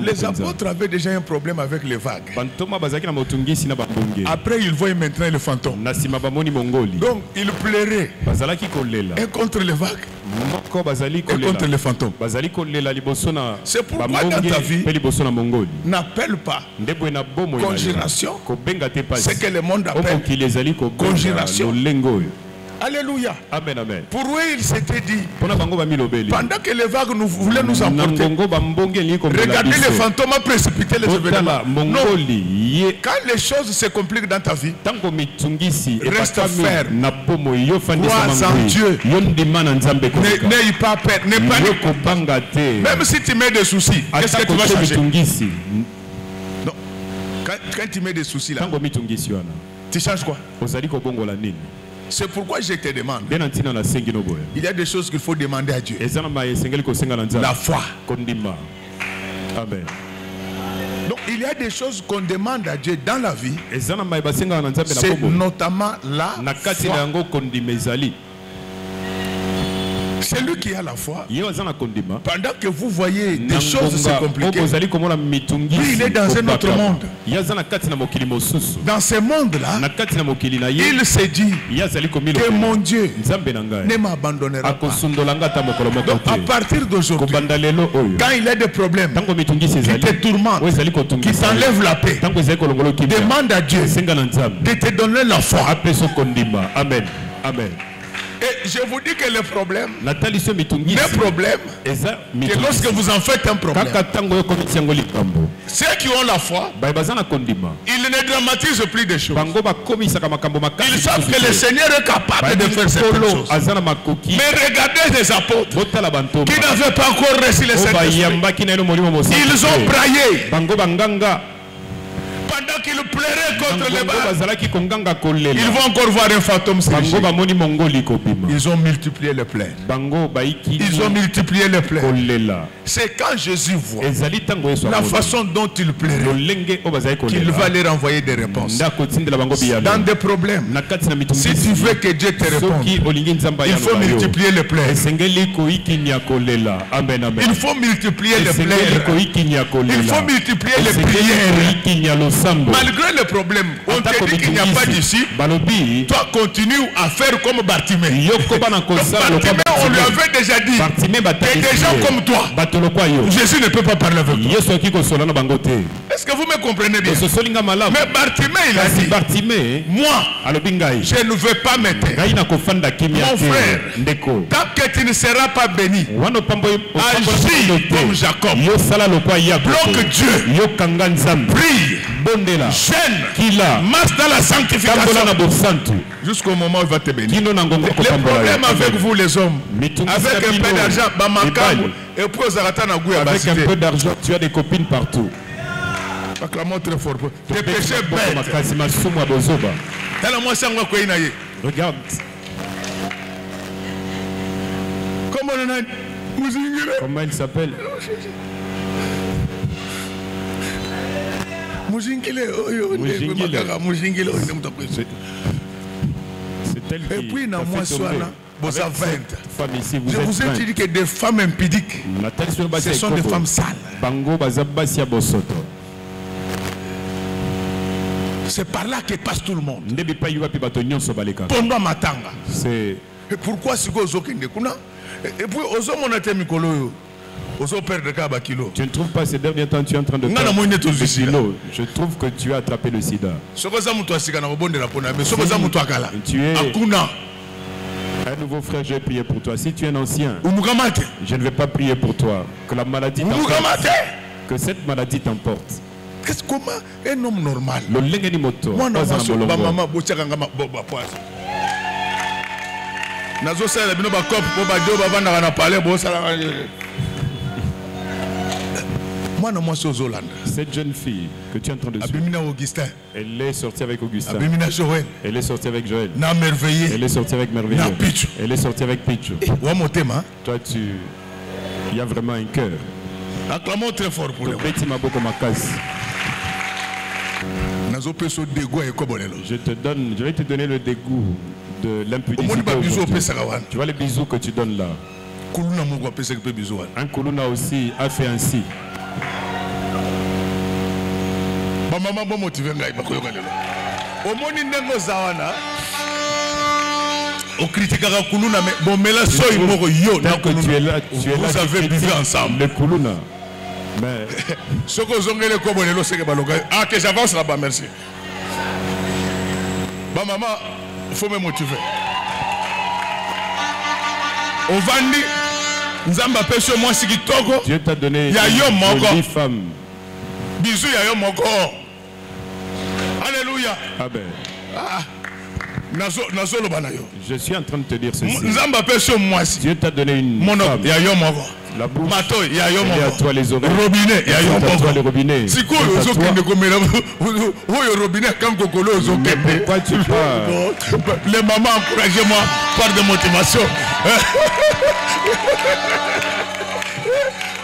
Les apôtres avaient déjà un problème avec les vagues. Après ils voient maintenant le fantôme. Donc ils pleuraient et contre les vagues et contre les fantômes. C'est pourquoi dans ta vie, n'appelle pas conjuration ce que le monde appelle conjuration. Alléluia. Amen, amen. Pour eux, il s'était dit, pendant que les vagues voulaient nous emporter, regardez les fantômes à précipiter les événements. Non. Quand les choses se compliquent dans ta vie, reste ferme. Crois en Dieu. N'aie pas peur. Même si tu mets des soucis, qu'est-ce que tu vas changer? Non. Quand tu mets des soucis là, tu changes quoi? C'est pourquoi je te demande. Il y a des choses qu'il faut demander à Dieu. La foi. Amen. Donc il y a des choses qu'on demande à Dieu dans la vie. C'est notamment la foi. C'est lui qui a la foi. Pendant que vous voyez des choses se compliquer, lui il est dans un autre monde. Dans ce monde-là, il s'est dit que mon Dieu ne m'abandonnera pas. Donc à partir d'aujourd'hui, quand il a des problèmes qui te tourmentent, qui t'enlèvent la paix, demande à Dieu de te donner la foi. Amen. Amen. Et je vous dis que le problème, le problème, que lorsque vous en faites un problème, ceux qui ont la foi, ils ne dramatisent plus des choses. Ils savent que le Seigneur est capable de faire cette chose. Mais regardez les apôtres qui n'avaient pas encore reçu le Saint-Esprit. Ils ont braillé. Pendant qu'ils pleuraient contre les balles, ils vont encore voir un fantôme. Ils ont multiplié les plaies. Ils ont multiplié les plaies. C'est quand Jésus voit la façon dont il plairait qu'il va leur envoyer des réponses. Dans des problèmes, si tu veux que Dieu te réponde, il faut multiplier les plaies. Il faut multiplier les plaies. Il faut multiplier les prières. Malgré le problème, on te dit qu'il n'y a pas d'ici. Toi, continue à faire comme Bartimée. Bartimée, on lui avait déjà dit que des gens comme toi, Jésus ne peut pas parler avec toi. Est-ce que vous me comprenez bien? Mais Bartimée, il a dit, moi, je ne veux pas m'aider. Mon frère, tant que tu ne seras pas béni, agis comme Jacob. Bloque Dieu. Prie. Jeûne. Marche dans la sanctification. Jusqu'au moment où il va te bénir. Le problème avec vous les hommes, avec un peu d'argent, et puis avec un peu d'argent, tu as des copines partout. Acclamons très fort. Des péchés bêtes. Regarde. Comment il s'appelle? C'est elle qui. Et puis, dans moi, je vous ai dit que des femmes impudiques, ce sont des femmes sales. C'est par là que passe tout le monde. Pendant ma tanga. Et pourquoi si vous avez et puis, aux hommes, on a été mikolo. Tu ne trouves pas ces derniers temps tu es en train de perdre le kilo. Je trouve que tu as attrapé le sida. Tu es un nouveau frère, je vais prier pour toi. Si tu es un ancien, je ne vais pas prier pour toi. Que la maladie t'emporte. Que cette maladie t'emporte. Qu'est-ce que comment un homme normal? Cette jeune fille que tu es en train de suivre, elle est sortie avec Augustin. Elle est sortie avec Joël. Elle est sortie avec Merveilleux. Elle est sortie avec Pichou. Toi, il y a vraiment un cœur. Acclamons très fort pour le petit Maboko Makas. Je vais te donner le dégoût de l'impudicité. Tu vois les bisous que tu donnes là. Un Kuluna aussi a fait ainsi. Maman bon motivé ngai bakoyoka lelo. Omoni ndengo zawana. O critikaka Kuluna mais bon mais là soy moko yo na Kuluna. Vous avez vécu ensemble. Le Kuluna. Mais soko zongele ko bonelo seke baloka. Ah que j'avance là-bas merci. Ba maman faut me motiver. Ovandi Nzamba pêche moi si kitoko. Dieu t'a donné une femme. Bisous ya yo moko. Alléluia. Amen. Je suis en train de te dire ceci. Dieu t'a donné une femme. La bouche. Elle est à toi les oreilles. Robinet. Elle est à toi les robinets. Pourquoi tu parles? Les mamans, encouragez-moi par des motivations.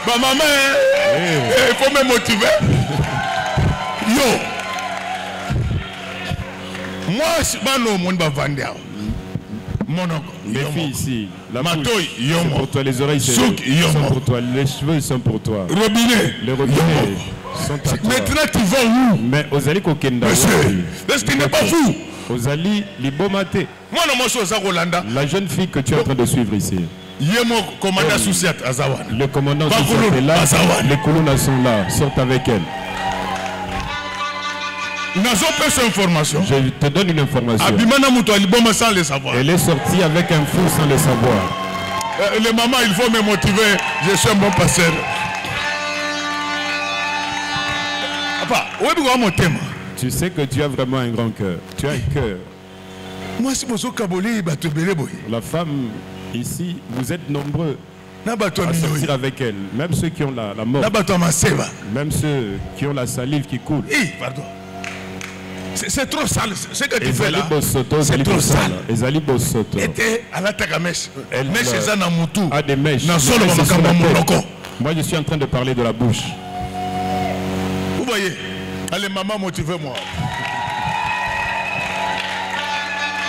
Ma maman, il faut me motiver. Yo. Moi, je suis mon les filles ici, la bouche, c'est pour toi, les oreilles sont pour toi, les cheveux sont pour toi. Robinet. Les robinets sont à toi. Maintenant tu vas où? Mais Ozali Kokenda. Est-ce qu'il n'est pas fou? Ozali Libomate. La jeune fille que tu es en train de suivre ici. Le commandant Sousiat est là. Les Koulouna sont là. Sortent avec elle. Je te donne une information. Sans le savoir. Elle est sortie avec un fou sans le savoir. Les mamans, il faut me motiver. Je suis un bon pasteur. Papa, où est mon thème? Tu sais que tu as vraiment un grand cœur. Tu as un cœur. Moi, si je la femme ici, vous êtes nombreux à sortir avec elle. Même ceux qui ont la mort. Même ceux qui ont la salive qui coule. Pardon. C'est trop sale. Ce que tu fais là, c'est trop sale. Et à la tagamèche. A des mèches. Moi, je suis en train de parler de la bouche. Vous voyez? Allez, maman, motivez-moi.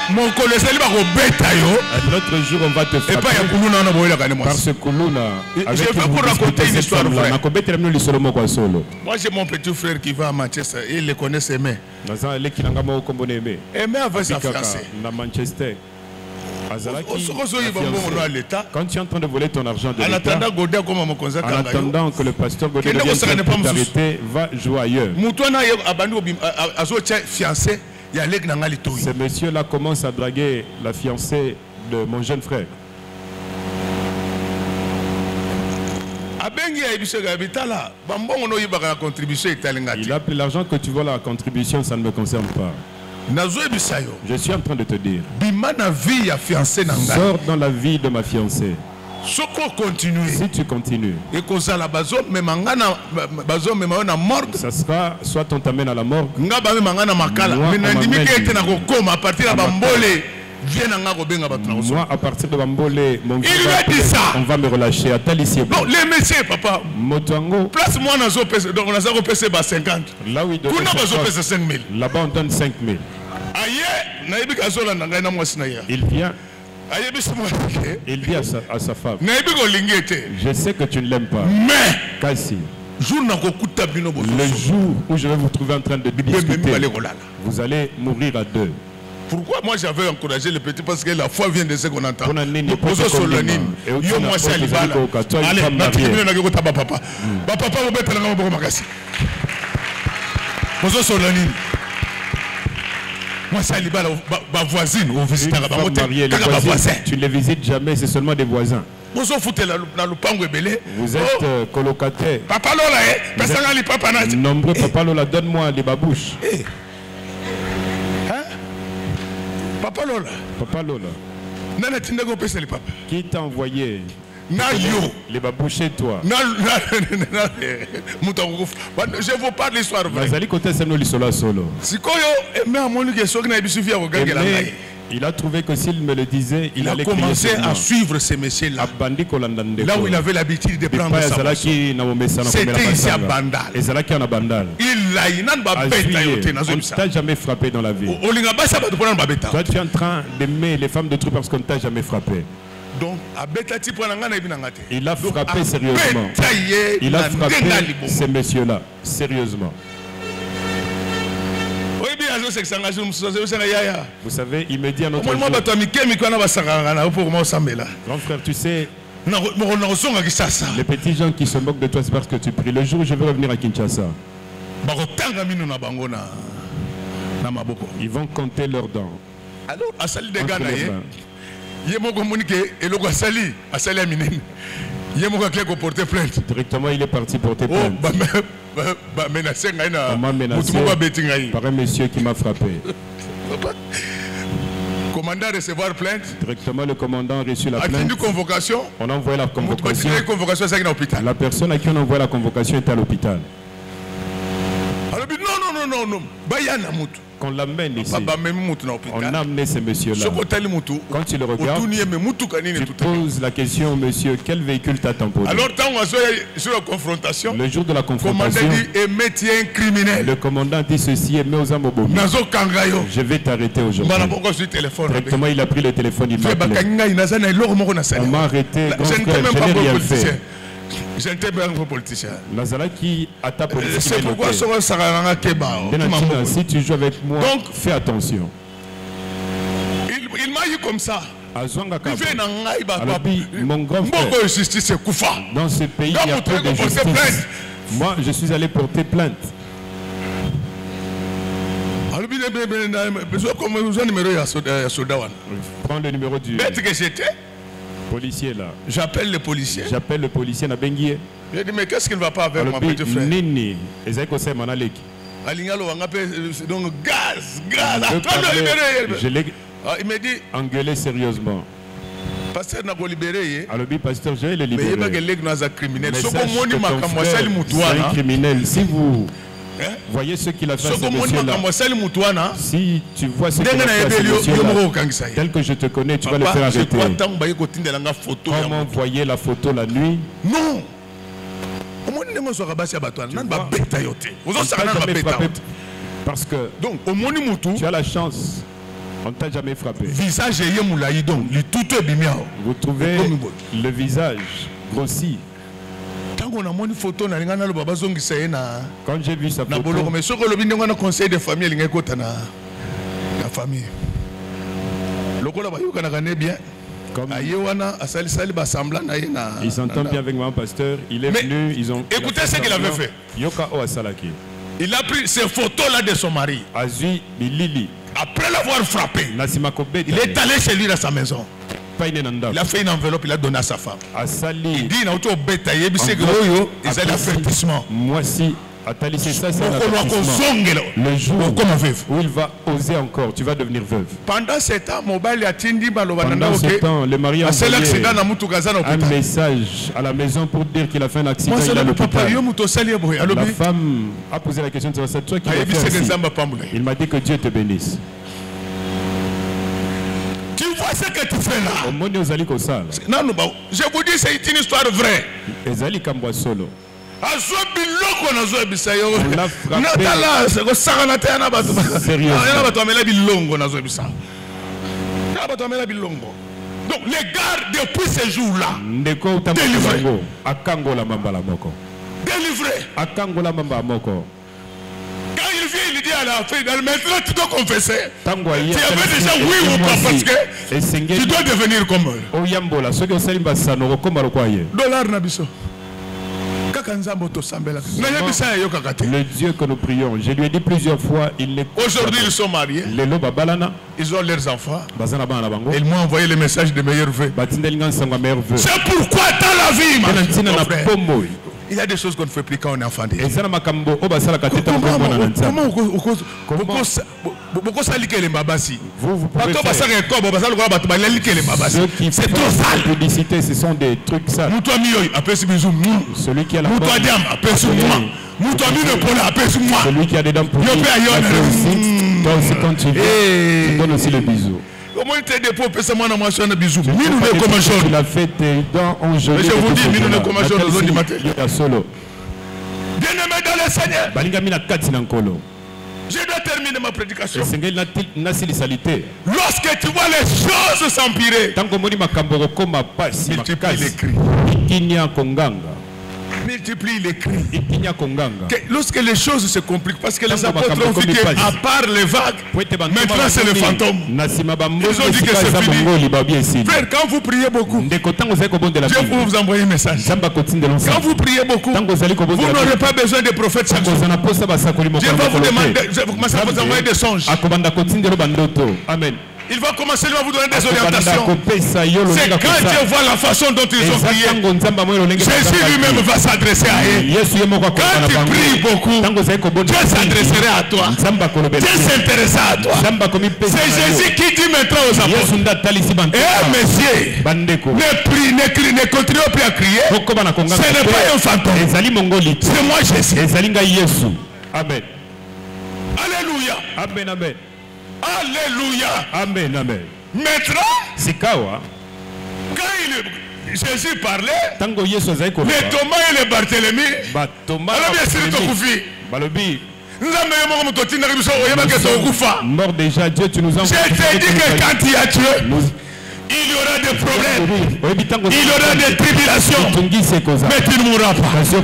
Mon collègue, un autre jour, on va te frapper. Parce que Kuluna, je vais vous raconter une histoire vraie. Moi, j'ai mon petit frère qui va à Manchester. Il le connaît, ses mains. Aimé avec sa fiancée. Quand tu es en train de voler ton argent de l'État, en attendant que le pasteur Godin vienne t'arrêter, va jouer ailleurs. Ce monsieur-là commence à draguer la fiancée de mon jeune frère. Il a pris l'argent que tu vois la contribution, ça ne me concerne pas. Je suis en train de te dire. Sors dans la vie de ma fiancée. Si tu continues, ça sera soit on t'amène à la morgue, moi à partir de Bambole, mon frère, on va me relâcher à Talissier. Non, les messieurs, papa. Motango. Place-moi dans le donc on a repêché 50. Là où il doit 5 000. Là-bas on donne 5 000. Il vient. Il dit à sa femme. Je sais que tu ne l'aimes pas. Mais Kassi, le jour où je vais vous trouver en train de discuter, vous allez mourir à deux. Pourquoi moi j'avais encouragé le petit? Parce que la foi vient de ce qu'on entend. Allez, moi, c'est ma voisine ou visiteur. Tu ne les visites jamais, c'est seulement des voisins. Vous êtes colocataire. Papa Lola, nombreux. Papa Lola, donne-moi les babouches. Papa Lola. Papa Lola. Qui t'a envoyé les babouches chez toi? Je vous parle l'histoire vraie. Il a trouvé que s'il me le disait, il allait commencer à suivre ces messieurs-là. Là où il avait l'habitude de prendre sa boisson. C'était ici à Bandal. On ne t'a jamais frappé dans la vie. Toi, tu es en train d'aimer les femmes de truc parce qu'on ne t'a jamais frappé. Donc, il a frappé sérieusement. Il a frappé ces messieurs-là, sérieusement. Vous savez, il me dit à notre jour, grand frère, tu sais, les petits gens qui se moquent de toi, c'est parce que tu pries. Le jour où je vais revenir à Kinshasa, ils vont compter leurs dents. Alors, directement, il est parti porter plainte. On m'a menacé par un monsieur qui m'a frappé. Commandant recevoir plainte. Directement, le commandant a reçu la plainte. Convocation. On a envoyé la convocation. La personne à qui on envoie la convocation est à l'hôpital. Non. Qu'on l'amène ici. On a amené ce monsieur-là. Quand tu le regardes, tu poses la question au monsieur, quel véhicule t'a tamponné? Alors, sur la confrontation, le jour de la confrontation, le commandant dit ceci, Aimé aux Amobomi. Je vais t'arrêter aujourd'hui. Directement, il a pris le téléphone, il m'a appelé. On m'a arrêté, grand frère, je n'ai rien fait. Je n'étais pas un politicien. Nazalaki a ta politique. C'est pourquoi si tu joues avec moi, donc, fais attention. Il m'a eu comme ça. Mon grand frère, dans ce pays, il y a peu de justice. Moi, je suis allé porter plainte. Prends le numéro du policier là. J'appelle le policier. J'appelle le policier na bengie. Je dis mais qu'est-ce qui ne va pas avec mon petit frère? Nini, ezeko se manaleki. Donc gaz. Je l'ai il me dit engueulé sérieusement. Pasteur n'a pas libéré. Alors, pasteur, je vais le libérer. Mais il y a un criminel. C'est un criminel. Si vous voyez ce qu'il a fait à ce monsieur-là, si tu vois ce qu'il a fait à ce monsieur-là, tel que je te connais, tu vas le faire arrêter. Comment voyez la photo la nuit? Non. Parce que donc, tu as la chance. On ne t'a jamais frappé. Visage donc, vous trouvez le visage grossi. Quand j'ai vu sa photo, conseil de famille, la famille. Ils s'entendent bien avec moi, pasteur. Il est venu, ils ont. Écoutez ce qu'il avait fait. Il a pris ces photos-là de son mari. Après l'avoir frappé, il est allé chez lui dans sa maison. Il a fait une enveloppe, il a donné à sa femme. Il dit, il a fait un avertissement. Moi si, ça c'est un avertissement. Le jour où il va oser encore, tu vas devenir veuve. Pendant ce temps, le mari a envoyé un message à la maison pour dire qu'il a fait un accident. Il est à l'hôpital. La femme a posé la question, c'est toi qui l'as fait. Il m'a dit que Dieu te bénisse. Tu vois ce que tu fais là? Non, je vous dis, c'est une histoire vraie. Donc les gardes depuis ce jour-là délivrés. Quand il vient, il dit à la fin, maintenant tu dois confesser. Tu avais déjà oui ou pas parce que tu dois devenir comme eux. Dollar Nabiso. Le Dieu que nous prions, je lui ai dit plusieurs fois, aujourd'hui ils sont mariés, ils ont leurs enfants, ils m'ont envoyé le message de meilleurs vœux. C'est pourquoi dans la vie, il y a des choses qu'on ne fait plus quand on est enfant. C'est trop sale. Publicité, ce sont des trucs sales. Celui qui a la celui qui a des dents pour toi aussi quand tu viens, tu donnes aussi le bisou. Comment il t'a pour passer moi dans ma chambre bisou? Il a fait tes dents en gelée. Je vous dis, nous ne commençons dans le matin. Bien-aimé dans le Seigneur. Je dois terminer ma prédication. Lorsque tu vois les choses s'empirer, multiplie les cris. Lorsque les choses se compliquent, parce que les apôtres ont vu qu'à part les vagues, maintenant c'est le fantôme. Ils ont dit que c'est fini. Frère, quand vous priez beaucoup, Dieu peut vous envoyer un message. Quand vous priez beaucoup, vous n'aurez pas besoin de prophètes chaque jour. Dieu va vous demander, vous envoyer des songes. Amen. Il va commencer à vous donner des orientations. C'est quand Dieu voit la façon dont ils ont prié, Jésus lui-même va s'adresser à eux. Quand tu pries beaucoup, Dieu s'adresserait à toi. Dieu s'intéressera à toi. C'est Jésus qui dit maintenant aux apôtres, messieurs, ne continuez plus à crier. Ce n'est pas un fantôme. C'est moi Jésus. Amen. Alléluia. Amen, amen. Alléluia. Amen, amen. Maintenant, quand Jésus parlait, les Thomas et les Barthélemy, alors bien sûr, mort déjà, Dieu, tu nous as. Je t'ai dit que quand tu as tué, il y aura des problèmes, il y aura des tribulations, mais tu ne mourras pas. Je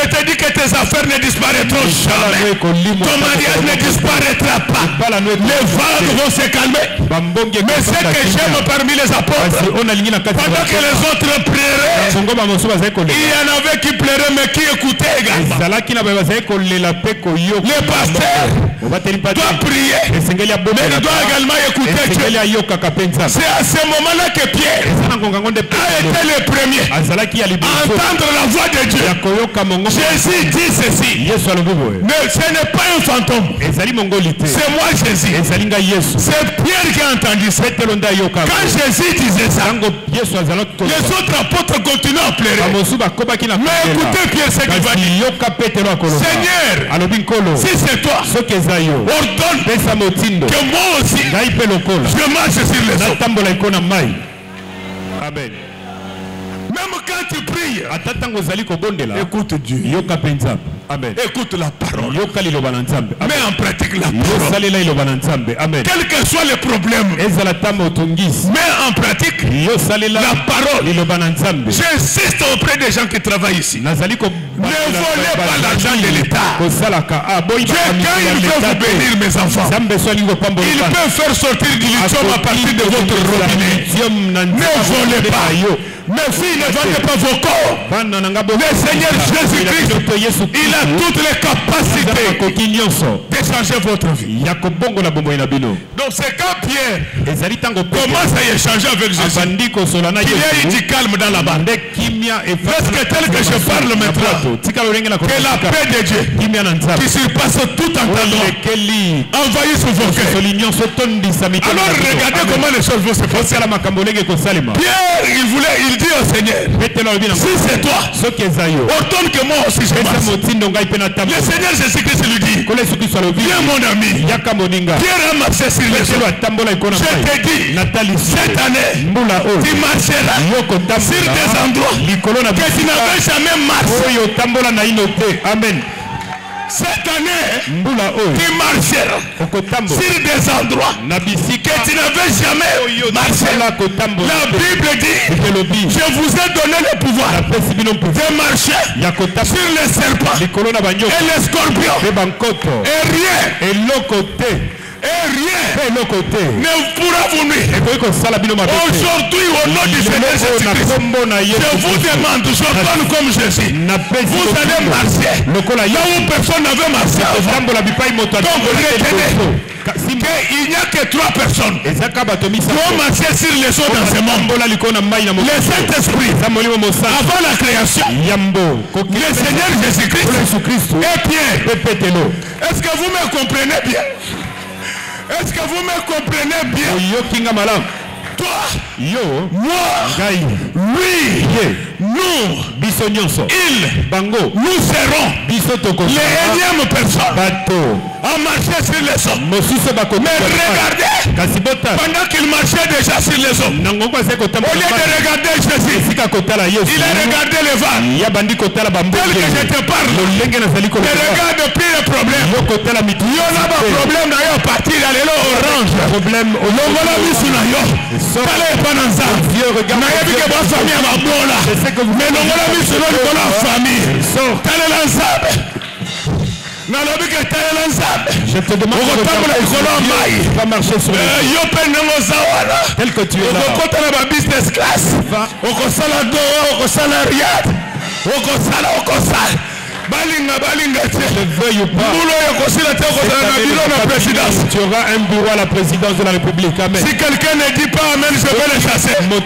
te dis que tes affaires ne disparaîtront jamais. Ton mariage ne disparaîtra pas. Les vagues vont se calmer. Mais ce que j'aime parmi les apôtres, pendant que les autres pleuraient, il y en avait qui pleuraient mais qui écoutaient également. Le pasteur doit prier, mais il doit également écouter Dieu. C'est à ce moment-là que Pierre a été le premier à entendre la voix de Dieu. Jésus dit ceci. Mais ce n'est pas un fantôme. C'est moi Jésus. C'est Pierre qui a entendu ça. Quand Jésus disait ça, les autres apôtres continuent à pleurer. Mais écoutez Pierre ce qu'il va dire. Seigneur, si c'est toi, ordonne que moi aussi je marche sur les eaux. Amen. Même quand tu pries, écoute Dieu. Amen. Écoute la parole. Mets en pratique la parole. Quel que soit le problème, mets en pratique la parole. J'insiste auprès des gens qui travaillent ici. Ne volez pas l'argent de l'État. Dieu, quand il veut vous bénir, mes enfants, il peut faire sortir du lithium à partir de votre robinet. Ne volez pas. Mes filles, ne vendez pas vos corps. Le Seigneur Jésus-Christ, il a toutes les capacités d'échanger votre vie. Donc c'est quand Pierre commence à échanger avec Jésus, il y a eu du calme dans la barque. Parce que tel que je parle maintenant, que la paix de Dieu qui surpasse tout entendement envahisse vos cœurs. Alors regardez comment les choses vont se passer. Pierre, il dit au Seigneur, si c'est toi, ordonne que moi aussi je marche. Le Seigneur Jésus-Christ lui dit, viens mon ami, Pierre a marché sur les eaux. Je te dis, cette année, tu marcheras sur des endroits que tu n'avais jamais marché. Amen. Cette année, tu marcheras sur des endroits que tu n'avais jamais marché. La Bible dit, je vous ai donné le pouvoir de marcher sur les serpents et les scorpions. Et rien ne pourra vous nuire. Aujourd'hui, au nom du Seigneur Jésus-Christ, je vous demande, j'ordonne comme Jésus, vous allez marcher là où personne n'avait marché avant. Donc retenez qu'il n'y a que 3 personnes qui ont marché sur les eaux dans ce monde. Le Saint-Esprit, avant la création, le Seigneur Jésus-Christ et Pierre. Est-ce que vous me comprenez bien? Est-ce que vous me comprenez bien? Toi, moi, lui, nous, ils, nous serons les énièmes personnes à marcher sur les eaux. Mais regardez, pendant qu'il marchait déjà sur les eaux, au lieu de regarder Jésus, il a regardé les vagues. Tel que je te parle, ne regarde plus le problème. Il y en a un problème d'ailleurs, partir à l'élo orange. Kale pananza. Na yebi ke ba famille ma bola. Mais non la mi selon la famille. Kale lanzabe. Na lobi ke kale lanzabe. Je te demande de pas marcher sur les yo penengo zawala. Tel que tu es là. Okota na ba business class. Okosala do, okosala riad. Okosala. Balinga, ne veuille pas. Tu auras un bureau à la présidence de la République. Amen. Si quelqu'un ne dit pas Amen, je vais le chasser. Il ne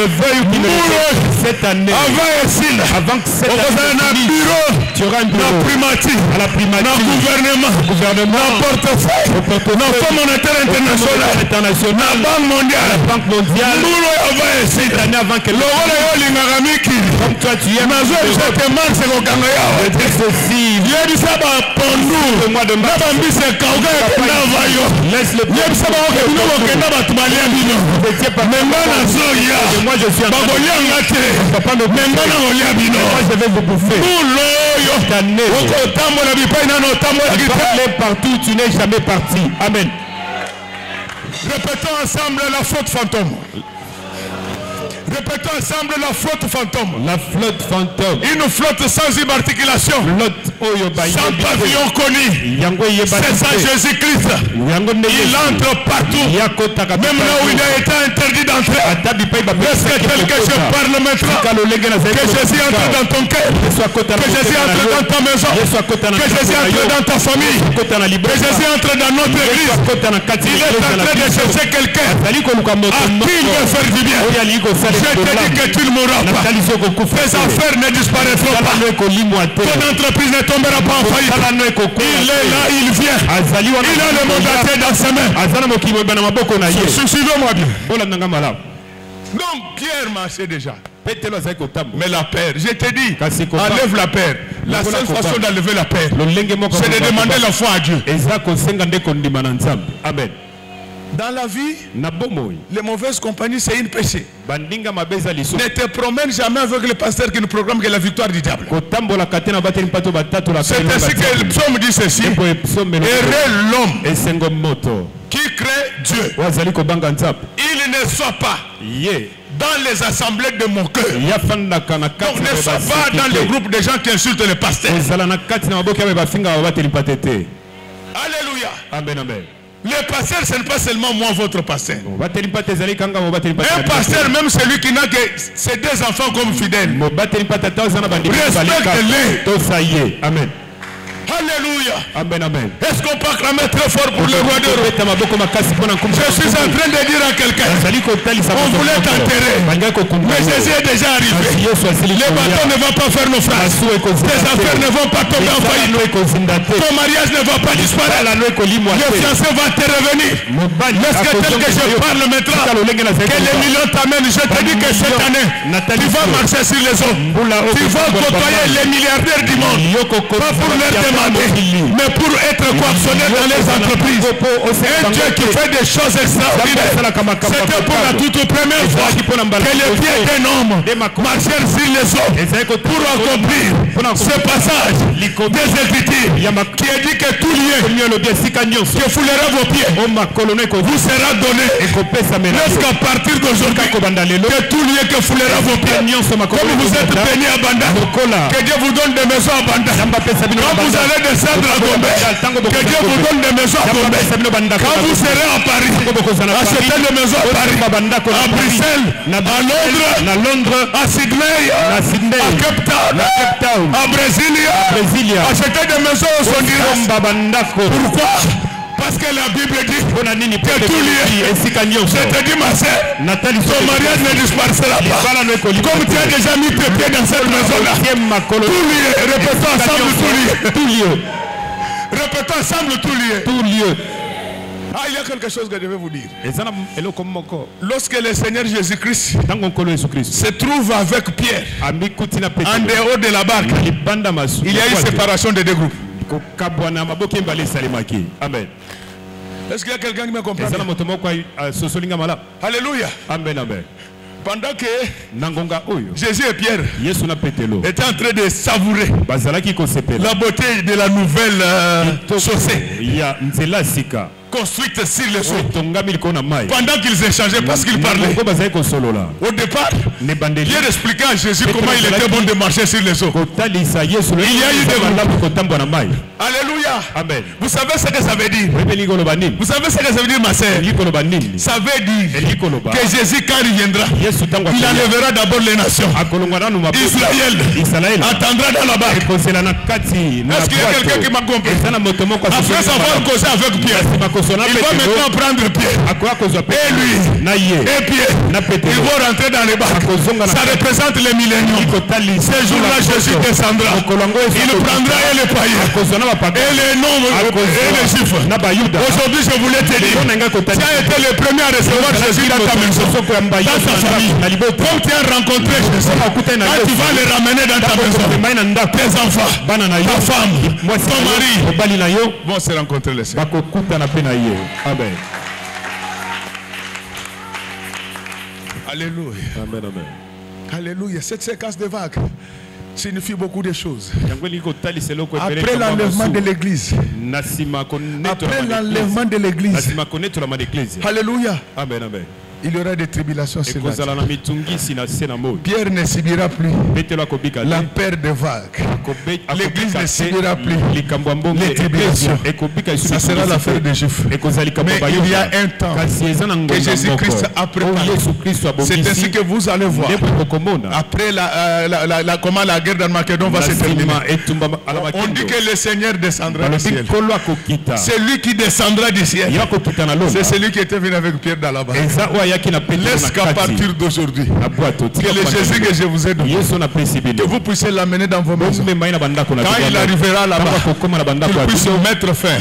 veuille pas. Cette année, avant que cette année, tu auras un bureau à la primature, gouvernement, portefeuille, Fonds monétaire international, la Banque mondiale. Cette année, avant que comme toi tu es je te marche au Gangaya. Je dis ceci. Je dis ça pour nous. Moi de ma famille c'est Kauga et Navayo. Laisse le je dis ça pour nous. Moi je suis un papa de moi je vais vous bouffer. Parler partout, tu n'es jamais parti. Amen. Répétons ensemble la flotte fantôme. Répétons ensemble la flotte fantôme. La flotte fantôme. Une flotte sans immatriculation. Sans pavillon connu. C'est ça Jésus-Christ. Il entre partout. Même là où il a été interdit d'entrer. Est-ce que tel que je parle maintenant, que Jésus entre dans ton cœur, que Jésus entre dans ta maison, que Jésus entre dans ta famille, que Jésus entre dans notre église. Il est en train de chercher quelqu'un à qui il veut faire du bien. Je te dis que tu ne mourras pas. Tes affaires ne disparaîtront pas. Ton entreprise ne tombera pas en faillite. Il est là, il vient. Il a le monde entier dans ses mains. Suivez-moi bien. Donc Pierre marchait déjà. Mais la paix, je te dis, enlève la paix. La seule façon d'enlever la paix, c'est de demander la foi à Dieu. Amen. Dans la vie, les mauvaises compagnies, c'est une péché. Ne te promène jamais avec le pasteur qui nous proclame que la victoire du diable. C'est ainsi que le psaume dit ceci. Heureux l'homme qui crée Dieu. Il ne soit pas dans les assemblées de mon cœur. Donc ne soit pas dans le groupe de gens qui insultent le pasteur. Alléluia. Amen, amen. Le pasteur, ce n'est pas seulement moi, votre pasteur. Un pasteur, même celui qui n'a que ses deux enfants comme fidèles. Respecte-les. Amen. Alléluia. Amen, amen. Est-ce qu'on peut acclamer très fort pour le roi de Rome? Je suis en train de dire à quelqu'un, on voulait t'enterrer, mais Jésus est déjà arrivé. Les bateaux ne vont pas faire naufrage. Tes affaires ne vont pas tomber en faillite. Ton mariage ne va pas disparaître. Le fiancé va te revenir. Est-ce que tel que je parle maintenant, que les millions t'amènent? Je te dis que cette année, tu vas marcher sur les eaux. Tu vas côtoyer les milliardaires du monde. Pas pour leur demander, mais pour être coactionné dans les entreprises. Un Dieu qui fait des choses extraordinaires. C'était pour la toute première fois que les pieds d'un homme marchèrent sur les eaux pour accomplir ce passage des Écritures qui a dit que tout lien que foulera vos pieds vous sera donné. Jusqu'à partir d'aujourd'hui, que tout lien que foulera vos pieds, comme vous êtes bénis à Banda, que Dieu vous donne des maisons à Banda. Quand vous allez descendre à Gombe, que Dieu vous donne des maisons à Gombe. Quand vous serez à Paris, achetez des maisons à Paris, à Bruxelles, à Londres, à Sydney, à Cape Town, à Brasilia, achetez des maisons au Honduras. Pourquoi? Parce que la Bible dit que tout lié, je te dis ma sœur, ton mariage ne disparaîtra pas. Comme tu as déjà mis tes pieds dans cette maison-là, tout lié, répétons ensemble tout lié. Répétons ensemble tout lié. Ah, il y a quelque chose que je vais vous dire. Lorsque le Seigneur Jésus-Christ se trouve avec Pierre, en dehors de la barque, il y a eu séparation des deux groupes. Amen. Est-ce qu'il y a quelqu'un qui me comprend? Alléluia. Amen, amen. Pendant que Jésus et Pierre étaient en train de savourer la beauté de la nouvelle chaussée construite sur les eaux. Pendant qu'ils échangeaient, parce qu'ils parlaient. Au départ, Pierre expliquait à Jésus comment il était bon de marcher sur les eaux. Il y a eu des... Alléluia. Amen. Vous savez ce que ça veut dire? Vous savez ce que ça veut dire, ma sœur? Ça veut dire que Jésus, quand il viendra, il enlèvera d'abord les nations. Israël attendra dans la barque. Est-ce qu'il y a quelqu'un qui m'a compris? Après avoir causé avec Pierre, il va maintenant prendre Pierre et lui et Pierre. Ils vont rentrer dans les barques. Ça représente les milléniums. Ce jour-là, Jésus descendra. Il prendra et les païens et les noms et les chiffres. Aujourd'hui, je voulais te dire, tu as été le premier à recevoir Jésus dans ta maison, dans ta famille. Comme tu as rencontré Jésus, quand tu vas les ramener dans ta maison, tes enfants, ta femme, ton mari vont se rencontrer le Seigneur. Amen. Alléluia. Amen, amen. Alléluia. Cette séquence de vagues signifie beaucoup de choses. Après l'enlèvement de l'église. Après l'enlèvement de l'église. Alléluia. Amen, amen. Il y aura des tribulations sur la terre. Pierre ne subira plus la paire de vagues. L'église ne subira plus les tribulations. Ça sera l'affaire des Juifs. Mais il y a un temps que Jésus-Christ a préparé. C'est ainsi que vous allez voir. Après la guerre d'Armageddon va se terminer. On dit que le Seigneur descendra du ciel. C'est lui qui descendra du ciel. C'est celui qui était venu avec Pierre dans la barque. Laisse qu'à partir d'aujourd'hui, que le Jésus que je vous ai donné, que vous puissiez l'amener dans vos maisons. Quand il arrivera là-bas, qu'il puisse mettre fin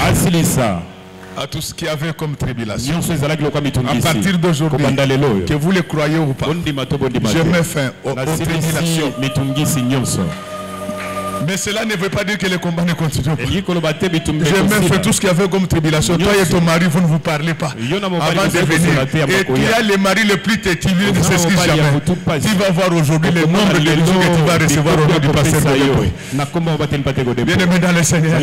à tout ce qu'il y avait comme tribulation. À partir d'aujourd'hui, que vous le croyez ou pas, je mets fin aux tribulations. Mais cela ne veut pas dire que le combat ne continue pas. Je me fais tout ce qu'il y avait comme tribulation. Toi et ton mari, vous ne vous parlez pas avant de venir. Et tu as le mari le plus têtu, il ne s'excuse jamais. Tu vas voir aujourd'hui le nombre de bisous que tu vas recevoir au nom du pasteur de Bien aimé dans le Seigneur,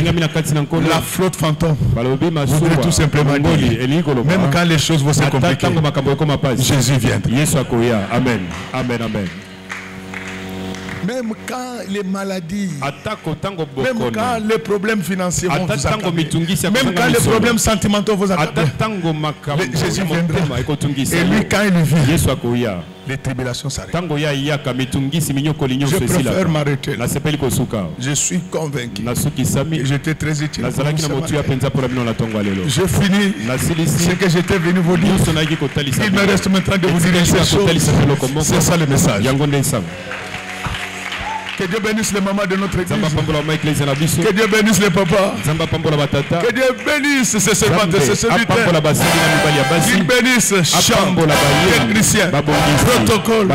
la flotte fantôme voudrait tout simplement dire, même quand les choses vont se compliquer, Jésus viendra. Amen. Amen. Amen. Même quand les maladies, même quand les problèmes financiers vont vous accabler, même quand les problèmes sentimentaux vous accabler, Jésus viendra. Et lui, quand il vient, les tribulations s'arrêtent. Je préfère m'arrêter là. Je suis convaincu que j'étais très utile. Je finis ce que j'étais venu vous dire. Il me reste maintenant de vous dire ces choses. C'est ça le message. Que Dieu bénisse les mamans de notre église. Que Dieu bénisse les papas. Que Dieu bénisse ces servantes, ces serviteurs. Qu'il bénisse chambre, technicien, protocole,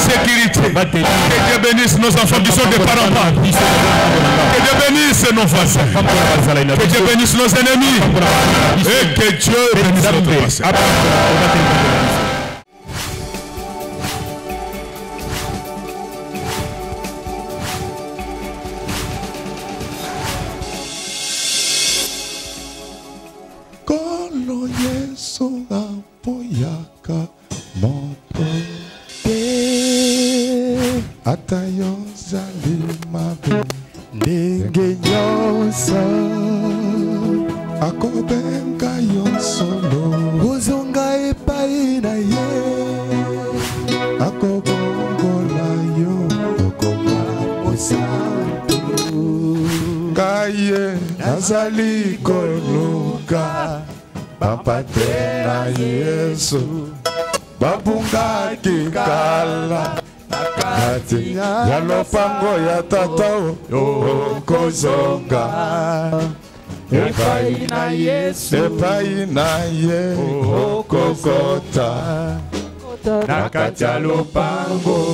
sécurité. Que Dieu bénisse nos enfants qui sont des parents. Que Dieu bénisse nos voisins. Que Dieu bénisse nos ennemis. Et que Dieu bénisse notre passé. Apoyaka moto atayo zalima ndenge nyonso akobenga yo solo ozonga epai na ye akobongola yo okoma mosantu kaye nazali koluka Papate na Yesu babungaki kala nakati ya lopango ya tata okozonga epai na Yesu epai na ye okokota nakati ya lopango